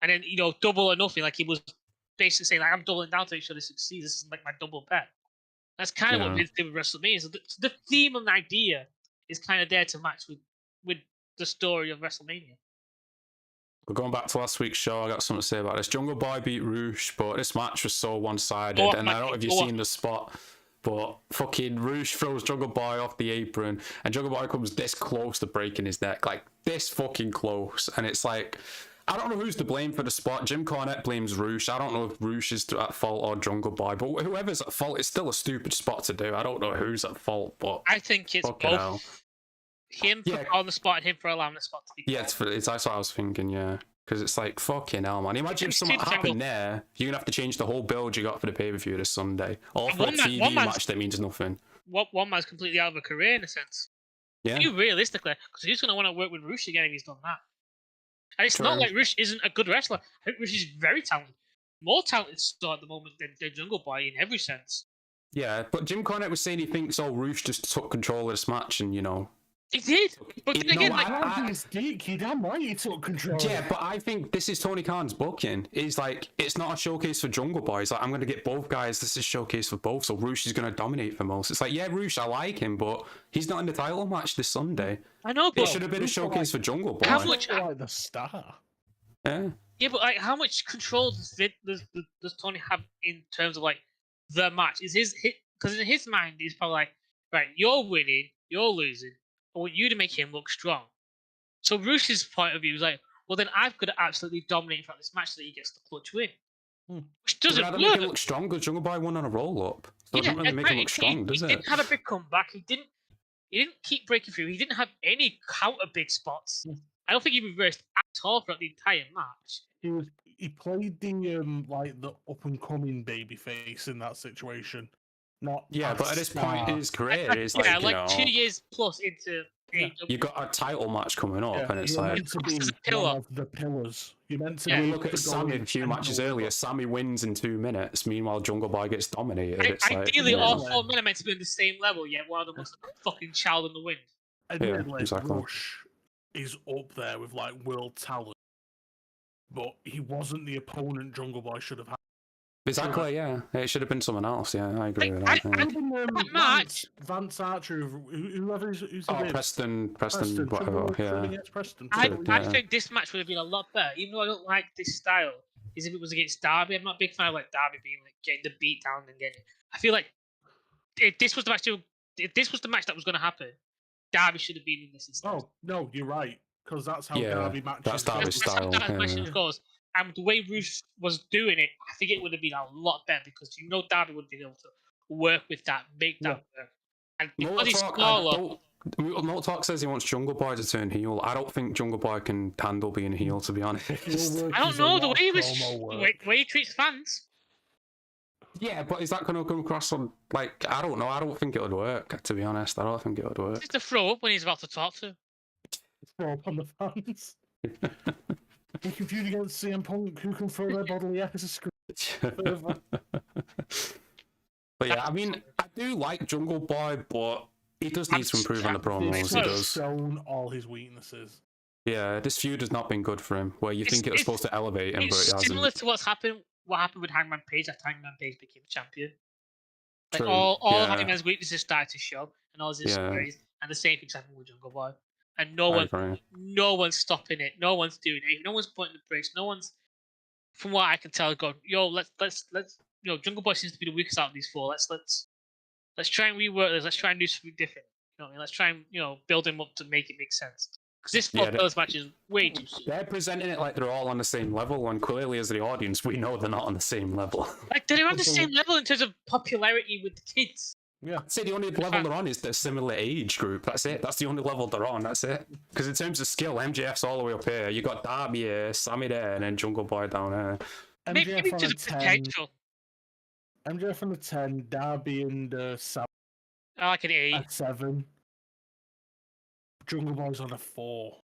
B: And then, Double or Nothing, like he was basically saying, like, I'm doubling down to make sure this succeeds. This is like my double bet. That's kind of what Vince did with WrestleMania. So the theme and idea is kind of there to match with the story of WrestleMania.
A: We're going back to last week's show. I got something to say about this. Jungle Boy beat Roosh, but this match was so one-sided. And I don't know if you've seen the spot, but fucking Roosh throws Jungle Boy off the apron, and Jungle Boy comes this close to breaking his neck. Like, this fucking close. And it's like, I don't know who's to blame for the spot. Jim Cornette blames Roosh. I don't know if Roosh is at fault or Jungle Boy, but whoever's at fault, it's still a stupid spot to do. I don't know who's at fault, but
B: I think it's both. Him for on the spot and him for allowing the spot to be.
A: Yeah, it's that's what I was thinking. Yeah, because it's like fucking hell, man. Imagine if something happened there, you're gonna have to change the whole build you got for the pay-per-view this Sunday, or for a TV match that means nothing.
B: One man's completely out of a career in a sense.
A: Yeah.
B: Realistically, because who's gonna want to work with Roosh again if he's done that? And it's not like Roosh isn't a good wrestler. I think Roosh is very talented. More talented still at the moment than Jungle Boy in every sense.
A: Yeah, but Jim Cornette was saying he thinks Roosh just took control of this match and,
B: He did. But then again,
C: he damn right he took control.
A: Yeah, but I think this is Tony Khan's booking. He's like, it's not a showcase for Jungle Boy. He's like, I'm going to get both guys. This is a showcase for both. So Roosh is going to dominate for most. It's like, yeah, Roosh, I like him, but he's not in the title match this Sunday.
B: I know, but
A: it should have been a showcase for Jungle Boy.
B: How much?
C: Like the star.
A: Yeah.
B: Yeah, but like, how much control does Tony have in terms of like the match? Is his hit? Because in his mind, he's probably like, right, you're winning, you're losing. I want you to make him look strong. So Roosh's point of view is like, well, then I've got to absolutely dominate throughout this match so that he gets the clutch win. Which doesn't work.
A: Make him look strong because Jungle Boy won on a roll-up. So it doesn't really make him look strong, does it?
B: He didn't have a big comeback. He didn't keep breaking through. He didn't have any counter big spots. I don't think he reversed at all throughout the entire match.
C: He played the up and coming baby face in that situation. Not
A: but at this point in his career, it's like
B: 2 years plus into.
A: You got a title match coming up, and it's like
C: meant to be one of the pillars. You meant to
A: look at Sammy a few matches earlier. Sammy wins in 2 minutes. Meanwhile, Jungle Boy gets dominated.
B: Ideally, all 4 men are meant to be on the same level. Yet one of them was a fucking child in the wind.
A: Yeah, exactly.
C: is up there with like world talent, but he wasn't the opponent Jungle Boy should have had.
A: Exactly, yeah. It should have been someone else. Yeah, I agree with that.
B: That match.
C: Vance Archer, who's he
A: Oh,
C: with?
A: Preston,
C: Preston,
A: whatever.
C: Trevor
A: Yeah.
C: gets Preston.
B: I think this match would have been a lot better, even though I don't like this style. Is if it was against Darby. I'm not a big fan of like Darby being like getting the beat down and getting. I feel like if this was the match, if this was the match that was going to happen, Darby should have been in this instead.
C: Oh no, you're right, because that's how
A: Yeah,
C: Darby matches.
A: that's Darby's
B: That's how
A: style.
B: that match goes. And the way Ruth was doing it, I think it would have been a lot better because Darby would have been able to work with that, make that work. And because he's smaller.
A: Talk says he wants Jungle Boy to turn heel. I don't think Jungle Boy can handle being heel, to be honest.
B: I don't know the way he treats fans.
A: Yeah, but is that going to come across on like I don't know. I don't think it would work. To be honest, I don't think it would work.
B: It's a throw up when he's about to talk to.
C: Throw up on the fans. He competed against CM Punk, who can throw their bodily as a script.
A: But yeah, I mean, I do like Jungle Boy, but he does need to improve on the promos. He does.
C: Shown all his weaknesses.
A: Yeah, this feud has not been good for him. Where you think it was supposed to elevate him, but it hasn't.
B: Similar to what happened with Hangman Page after Hangman Page became champion. Like
A: True.
B: all Hangman's weaknesses started to show, and all his insecurities, and the same thing's happened with Jungle Boy. And no one's stopping it. No one's doing it. No one's pointing the brakes. No one's, from what I can tell, going, yo, let's Jungle Boy seems to be the weakest out of these four. Let's try and rework this. Let's try and do something different. You know what I mean? Let's try and build him up to make it make sense. Because this first match is way too soon.
A: They're presenting it like they're all on the same level, and clearly, as the audience, we know they're not on the same level.
B: Like they're on the same level in terms of popularity with the kids.
C: Yeah.
A: I'd say the only level they're on is the similar age group. That's it. That's the only level they're on. That's it. Because in terms of skill, MJF's all the way up here. You got Darby here, Sammy there, and then Jungle Boy down here.
B: Maybe just potential.
C: MJF on the 10, Darby and Sam.
B: I like an 8.
C: At 7. Jungle Boy's on a 4.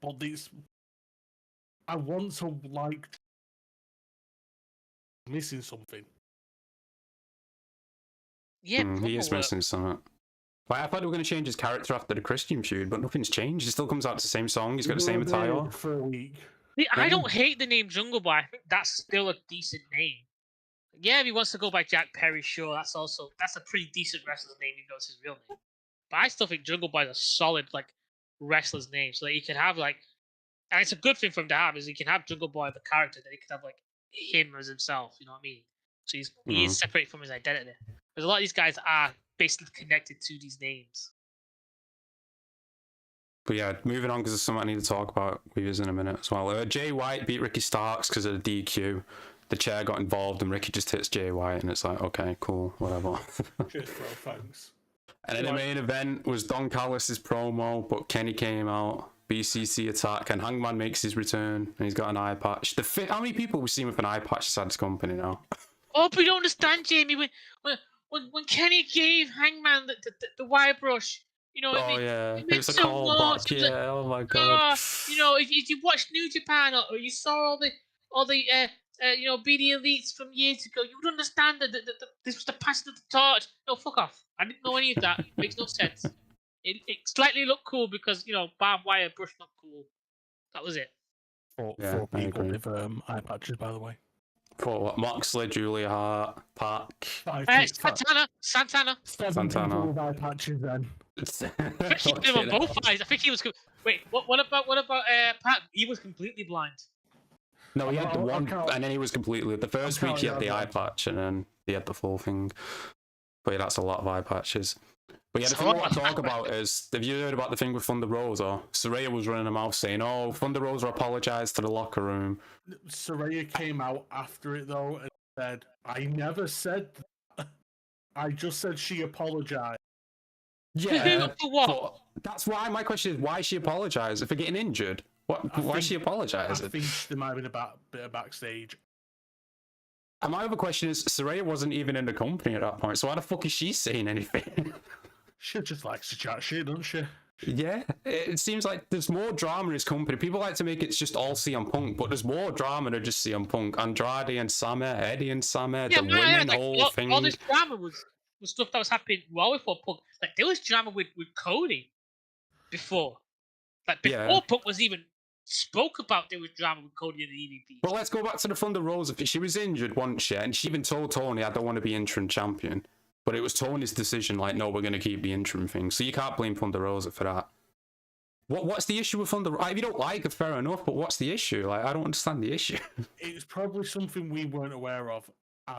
C: But these, I want to like missing something.
B: Yeah,
A: he is missing something. Like, I thought they were going to change his character after the Christian feud, but nothing's changed. He still comes out to the same song. He's got the same attire.
C: For a week.
B: I don't hate the name Jungle Boy. I think that's still a decent name. Yeah, if he wants to go by Jack Perry, sure. That's a pretty decent wrestler's name, even though it's his real name. But I still think Jungle Boy is a solid wrestler's name, so that he can have and it's a good thing for him to have is he can have Jungle Boy the character, that he can have him as himself. You know what I mean? So he is separated from his identity. Because a lot of these guys are basically connected to these names.
A: But yeah, moving on because there's something I need to talk about with you in a minute as well. Jay White beat Ricky Starks because of the DQ. The chair got involved and Ricky just hits Jay White, and it's like, okay, cool, whatever.
C: Cheers, bro, thanks.
A: And then the main event was Don Callis' promo, but Kenny came out, BCC attack, and Hangman makes his return, and he's got an eye patch. How many people we've seen with an eye patch inside this company now?
B: Oh, but you don't understand, Jamie. When Kenny gave Hangman the wire brush,
A: it was a callback. Yeah, oh my god.
B: If you watched New Japan or you saw all the BD Elites from years ago, you would understand that this was the passing of the torch. No, fuck off. I didn't know any of that. It makes no sense. It slightly looked cool because barbed wire brush looked cool. That was it.
C: Four people with eye patches, by the way.
A: For what? Moxley, Julia Hart, Pac.
B: Santana.
C: 7 people with eye patches then.
B: I think they were both eyes. I think he was. Wait, what about Pac? He was completely blind.
A: No, he had the one, and then he was completely. The first week he had the eye patch, and then he had the full thing. But yeah, that's a lot of eye patches. But yeah, the thing I want to talk about is, have you heard about the thing with Thunder Rosa? Saraya was running her mouth saying, "Oh, Thunder Rosa apologized to the locker room."
C: Saraya came out after it though and said, "I never said that. I just said she apologized."
A: Yeah, for what? That's why my question is, why she apologized for getting injured? Why she apologized?
C: I think there might have been a bit of backstage.
A: And my other question is, Saraya wasn't even in the company at that point, so why the fuck is she saying anything?
C: She just likes to chat shit, doesn't she?
A: Yeah, it seems like there's more drama in his company. People like to make it just all CM Punk, but there's more drama than just CM Punk. Andrade and Sammy, Eddie and Sammy, the women, whole thing.
B: All this drama was stuff that was happening well before Punk. Like, there was drama with Cody before. Like before Punk was even spoke about there was drama with Cody and the EVP.
A: Well, let's go back to the Thunder Rosa. She was injured once, and she even told Tony, "I don't want to be interim champion." But it was Tony's decision, like, no, we're going to keep the interim thing. So you can't blame Thunder Rosa for that. What's the issue with Thunder Rosa? If you don't like it, fair enough, but what's the issue? Like, I don't understand the issue.
C: It's probably something we weren't aware of.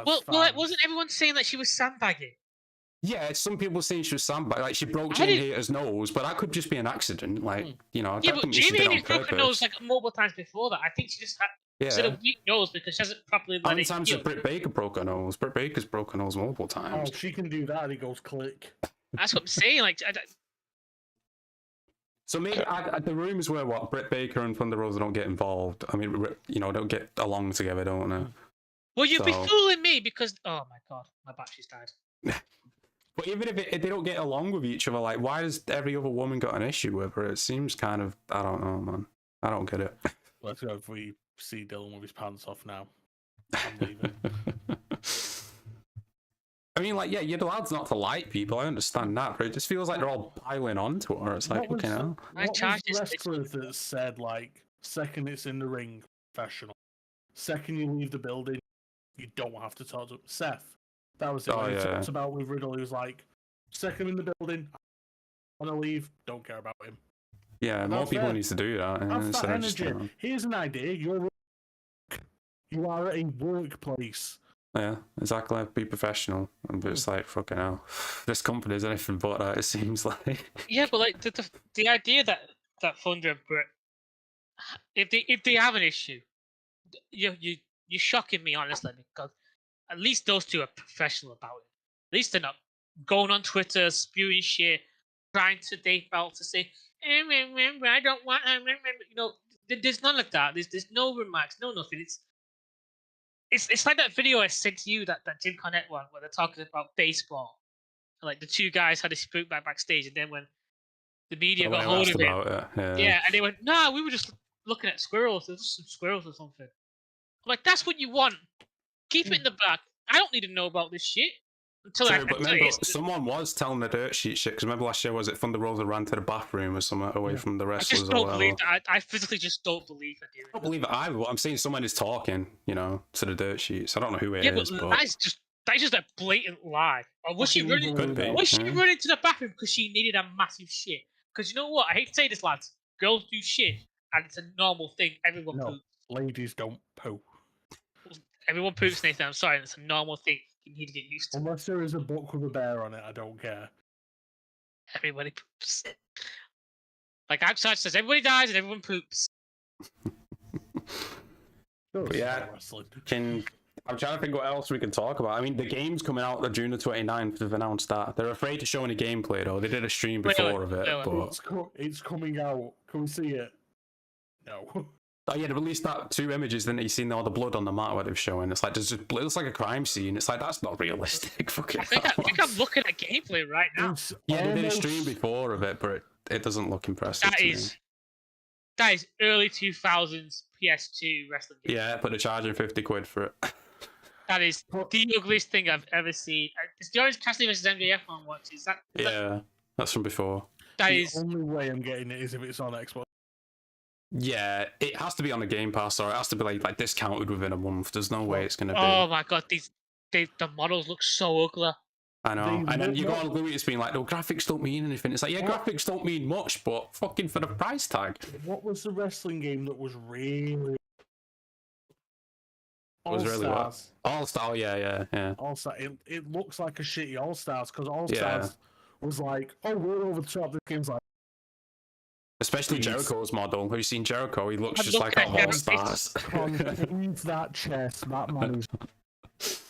B: Well, wasn't everyone saying that she was sandbagging?
A: Yeah, some people saying she was sandbagging, like she broke Jamie Hayter's nose, but that could just be an accident. Like, you know,
B: yeah, but Jamie Hayter's broken her nose like multiple times before that. I think she just had a weak nose because she hasn't properly.
A: How many times has Britt Baker broke her nose? Britt Baker's broken her nose multiple times.
C: Oh, she can do that. And it goes click.
B: That's what I'm saying. Like,
A: so maybe the rumors were what Britt Baker and Thunder Rosa don't get involved. I mean, you know, don't get along together, don't they?
B: Well, you'd be fooling me because oh my god, my battery's died.
A: But even if they don't get along with each other, like, why has every other woman got an issue with her? It seems kind of, I don't know, man. I don't get it.
C: Let's go if we see Dylan with his pants off now. I'm leaving.
A: I mean, like, yeah, you're allowed not to like people. I understand that, but it just feels like they're all piling onto her. It's like, okay, now.
C: What was the wrestler that said, like, second it's in the ring, professional. Second you leave the building, you don't have to talk to him. Seth. That was it. He talked about with Riddle. He was like, second in the building, I want to leave, don't care about him.
A: Yeah, more people need to do that.
C: Have that energy. Here's an idea. You are at a workplace.
A: Yeah, exactly. Be professional. And it's like, fucking hell. This company is anything but that, it seems like.
B: Yeah, but like the idea that Thunder and Britt, if they have an issue, you're shocking me, honestly, because at least those two are professional about it. At least they're not going on Twitter, spewing shit, trying to Dave Bell to say, I don't want, you know, there's none of that. There's no remarks, no nothing. It's like that video I sent to you, that Jim Cornette one, where they're talking about baseball. Like the two guys had a spook backstage, and then when the media got hold of it, and they went, "Nah, we were just looking at squirrels. There's just some squirrels or something." I'm like, that's what you want. Keep it in the back. I don't need to know about this shit until
A: but remember, someone was telling the dirt sheet shit. Because remember last year, was it Thunder Rosa ran to the bathroom or something away from the wrestlers?
B: I just don't believe that. I physically just don't believe it.
A: I don't believe it either. I'm saying someone is talking, you know, to the dirt sheets. I don't know who it is.
B: But that's just a blatant lie. Or was she running? Was she running to the bathroom because she needed a massive shit? Because you know what? I hate to say this, lads. Girls do shit, and it's a normal thing. Everyone poops.
C: Ladies don't poop.
B: Everyone poops, Nathan. I'm sorry. It's a normal thing. You need to get used to.
C: Unless there is a book with a bear on it, I don't care.
B: Everybody poops. Like outside says, everybody dies and everyone poops.
A: But yeah, I'm trying to think what else we can talk about. I mean, the game's coming out on June the 29th. They've announced that. They're afraid to show any gameplay, though. They did a stream before of it. But...
C: It's coming out. Can we see it? No.
A: Oh yeah, they released that 2 images, then you seen all the blood on the mat where they're showing. It's like there's just, it looks like a crime scene. It's like, that's not realistic.
B: I think I'm looking at gameplay right now.
A: Yeah, they did a stream before of it, but it doesn't look impressive.
B: That is early 2000s PS2 wrestling game.
A: Yeah, but they're charging 50 quid for it.
B: That is the ugliest thing I've ever seen. It's the Orange Cassidy versus MJF on watch.
A: That's from before.
C: The only way I'm getting it is if it's on Xbox.
A: Yeah, it has to be on the Game Pass, or it has to be like discounted within a month. There's no way it's gonna be.
B: Oh my god, the models look so ugly.
A: I know, and then you go on Louis, it's being like, no, graphics don't mean anything. It's like, yeah, graphics don't mean much, but fucking for the price tag.
C: What was the wrestling game that was really?
A: All-Stars. All-Star, yeah.
C: All-Star. It looks like a shitty All-Stars because All-Stars was like, oh, we're over the top. This game's like.
A: Especially Jericho's model. Have you seen Jericho? He looks just like All-Stars.
C: Leave that chest. That man is.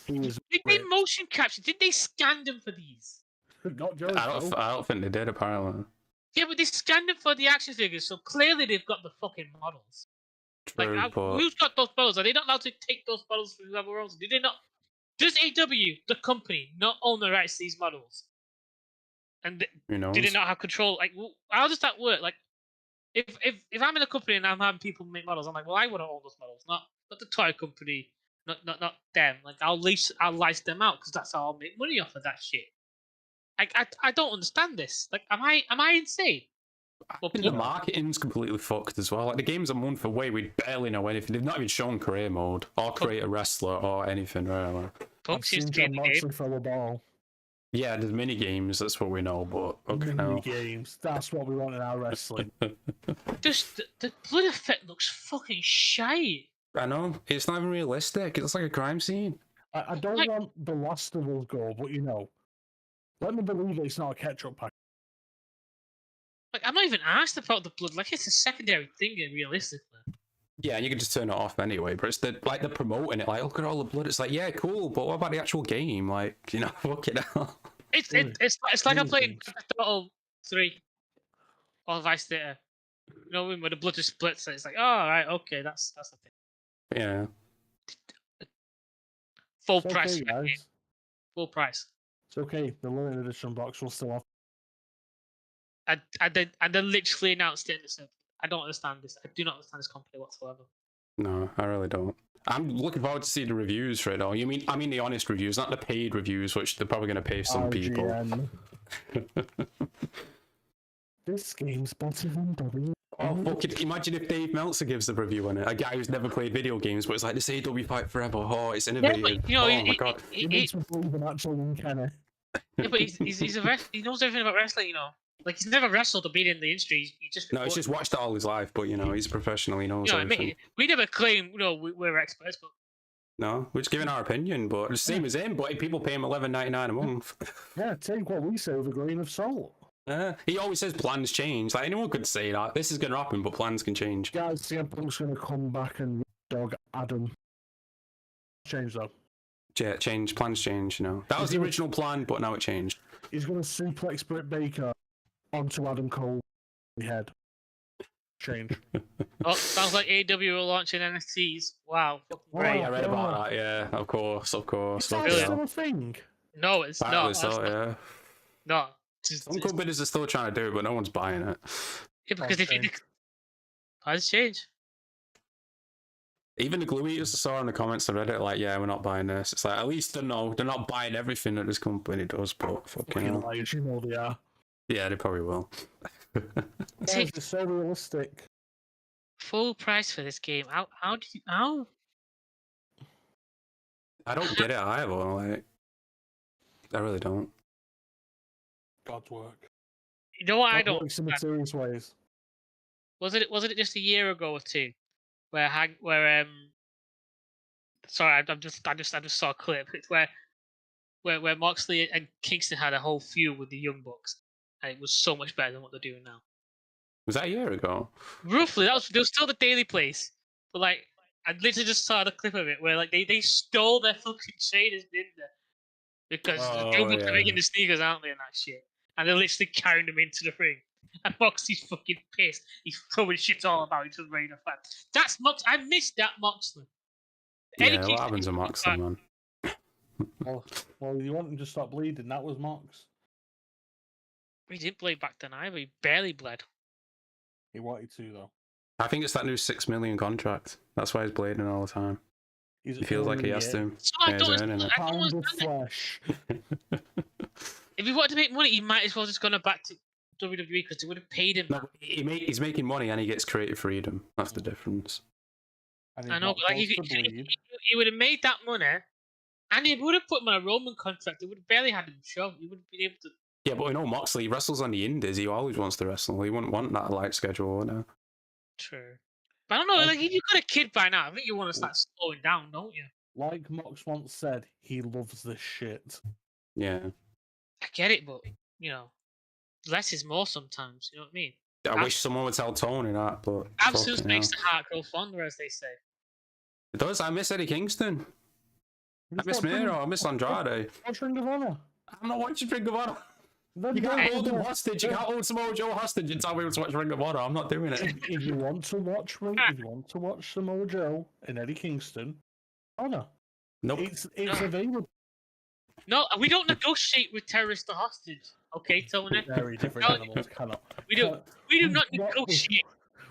B: Did they motion capture? Did they scan them for these?
C: Not Jericho.
A: I don't think they did, apparently.
B: Yeah, but they scanned them for the action figures, so clearly they've got the fucking models.
A: True,
B: who's got those models? Are they not allowed to take those models from whoever else? Did they not? Does AEW, the company, not own the rights to these models? And did they not have control? Like, how does that work? Like, if I'm in a company and I'm having people make models, I'm like, well, I want to own those models, not the toy company, not them. Like, I'll license them out because that's how I'll make money off of that shit. I don't understand this. Like, am I insane?
A: I think the marketing's completely fucked as well. Like, the game's a month away, we barely know anything. They've not even shown career mode, or create a wrestler, or anything, really.
B: Punk's used to be in the game.
C: throw a ball.
A: Yeah, there's mini games, that's what we know, but okay.
C: Mini games, that's what we want in our wrestling.
B: Just the blood effect looks fucking shite.
A: I know, it's not even realistic, it's like a crime scene.
C: I don't want the Last of Us goal, but let me believe it's not a ketchup pack.
B: Like, I'm not even asked about the blood. Like, it's a secondary thing, realistically.
A: Yeah, and you can just turn it off anyway, but it's they're promoting it, like, look at all the blood. It's like, yeah, cool, but what about the actual game? Like, fuck it out.
B: It's like I'm playing Total 3 or Vice Theater. When the blood just splits, it's like, oh, right, okay, that's the thing.
A: Yeah.
B: Full
C: It's
B: price.
C: okay, guys.
B: Full price.
C: It's okay, the limited edition box will still have.
B: And they literally announced it and said, I don't understand this. I do not understand this company whatsoever.
A: No, I really don't. I'm looking forward to see the reviews for it all. I mean the honest reviews, not the paid reviews, which they're probably going to pay some people.
C: This game's better than W.
A: Oh, fuck it. Imagine if Dave Meltzer gives a review on it. A guy who's never played video games, but it's like, this AEW Fight Forever. Oh, it's innovative.
B: Yeah, but,
A: oh my god.
C: He makes me believe in actual uncanny.
B: Yeah, but he's a he knows everything about wrestling, Like, he's never wrestled or been in the industry.
A: He's just watched it all his life, but, he's a professional. He knows everything.
B: We never claim, we're experts, but...
A: No, we're just giving our opinion, but the same as him, but people pay him $11.99 a month.
C: Yeah, take what we say with a grain of salt.
A: He always says plans change. Like, anyone could say that. This is going to happen, but plans can change.
C: Guys, CM Punk's going to come back and dog Adam. Change though.
A: Yeah, plans change, That was the original plan, but now it changed.
C: He's going to suplex Britt Baker onto Adam Cole's head. Change.
B: Oh, sounds like AEW are launching NFTs. Wow.
A: Right, I read about that, yeah. Of course.
C: Is that still a thing?
B: No, it's not.
A: Yeah.
B: No.
A: Some companies are still trying to do it, but no one's buying it.
B: Yeah, because plans change.
A: Even the glue eaters I saw in the comments on Reddit, like, yeah, we're not buying this. It's like, at least they're not buying everything that this company does, but fucking hell.
C: Liars, they are.
A: Yeah, they probably will.
C: It's so realistic.
B: Full price for this game. How?
A: I don't get it either. Like, I really don't.
C: God's work.
B: You know what? I don't.
C: Works in mysterious ways.
B: Was it just a year ago or two, where sorry, I just saw a clip. It's where Moxley and Kingston had a whole feud with the Young Bucks, and it was so much better than what they're doing now. Was
A: that a year ago?
B: Roughly, there was still the Daily Place, but like I literally just saw the clip of it where like they stole their fucking trainers in there because the Young Bucks are making the sneakers, aren't they, and that shit, and they're literally carrying them into the ring. And Moxley's fucking pissed. He's throwing shit all about. He's just ready to fight. That's Mox. I missed that Moxley.
A: Yeah, what happens to Moxley, man?
C: Well, you want him to stop bleeding. That was Mox.
B: He didn't bleed back then either. He barely bled.
C: He wanted to, though.
A: I think it's that new $6 million contract. That's why he's bleeding all the time. He feels like he has to.
B: So pound of flesh. If he wanted to make money, he might as well just gone back to WWE because they would have paid him.
A: No, he's making money and he gets creative freedom. That's the difference.
B: I know, but like he would have made that money, and he would have put him on a Roman contract. He would have barely had him show. He would have been able to.
A: Yeah, but Moxley wrestles on the Indies. He always wants to wrestle. He wouldn't want that light schedule now.
B: True. But I don't know, like if you've got a kid by now, I think you want to start slowing down, don't you?
C: Like Mox once said, he loves this shit.
A: Yeah.
B: I get it, but less is more sometimes. You know what I mean?
A: I wish someone would tell Tony that, but
B: absence makes the heart grow fonder, as they say.
A: It does. I miss Eddie Kingston. I miss Miro. I miss Andrade.
C: Watch Ring of Honor.
A: I'm not watching Ring of Honor. You can't hold him hostage. You can't hold Samoa Joe hostage and tell me to watch Ring of Honor. I'm not doing it.
C: If you want to watch Samoa Joe and Eddie Kingston, Honor.
A: Nope.
C: It's available.
B: No, we don't negotiate with terrorists or hostage. Okay, Tony.
C: Very different animals. Cannot.
B: We do not negotiate.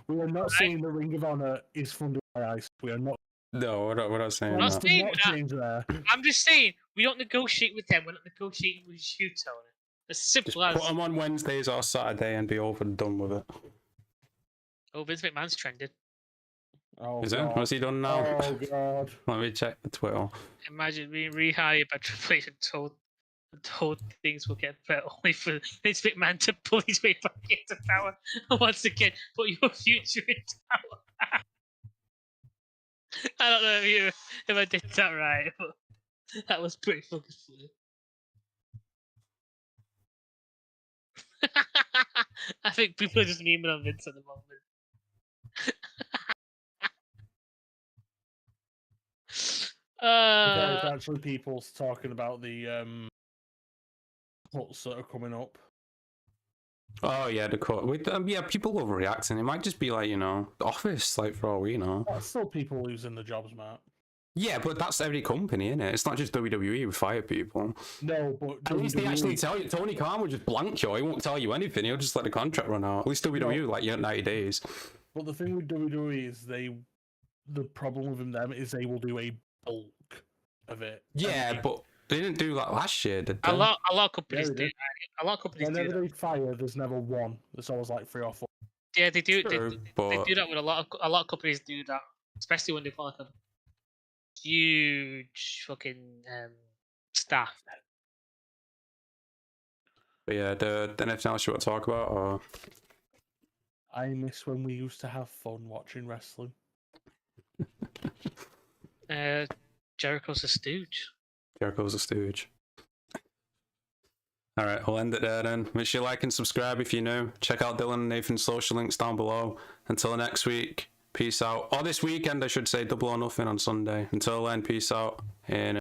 C: We are not saying the Ring of Honor is funded by ICE. We are not.
A: No, we're not saying
B: that. I'm just saying we don't negotiate with them. We're not negotiating with you, Tony. As
A: Just
B: simple
A: put
B: as.
A: them on Wednesdays or Saturday and be over and done with it.
B: Oh, Vince McMahon's trended.
C: Oh,
A: Is it?
C: God.
A: What's he done now?
C: Oh, God.
A: Let me check the Twitter.
B: Imagine being rehired by Triple H and told things will get better only for Vince McMahon to pull his way back into power and once again put your future in power. I don't know if I did that right, but that was pretty fucking funny. I think people are just memeing on Vince at the moment.
C: There's actually people talking about the cuts that are coming up.
A: Oh yeah, the cut. Yeah, people overreacting. It might just be like, The Office, like for all we know.
C: That's still people losing their jobs, Matt.
A: Yeah, but that's every company, isn't it? It's not just WWE who fire people.
C: No, but
A: At least they actually tell you. Tony Khan would just blank you. He won't tell you anything. He'll just let the contract run out. At least WWE, like, 90 days.
C: But the thing with WWE is the problem with them is they will do a bulk of it.
A: Yeah, but they didn't do that last year, did they?
B: a lot of companies
C: Yeah, they
B: do.
C: did.
B: A lot of companies do
C: Whenever
B: that.
C: they fire, there's never one. There's always like 3 or 4.
B: Yeah, they do.
A: Sure,
B: They
A: but
B: do that with a lot of companies do that, especially when they've got like a huge fucking staff.
A: yeah, anything else you want to talk about? Or
C: I miss when we used to have fun watching wrestling.
B: Jericho's a stooge.
A: Jericho's a stooge. Alright, I'll end it there then. Make sure you like and subscribe if you're new. Check out Dylan and Nathan's social links down below. Until next week, peace out. Or this weekend, I should say, Double or Nothing on Sunday. Until then, peace out. And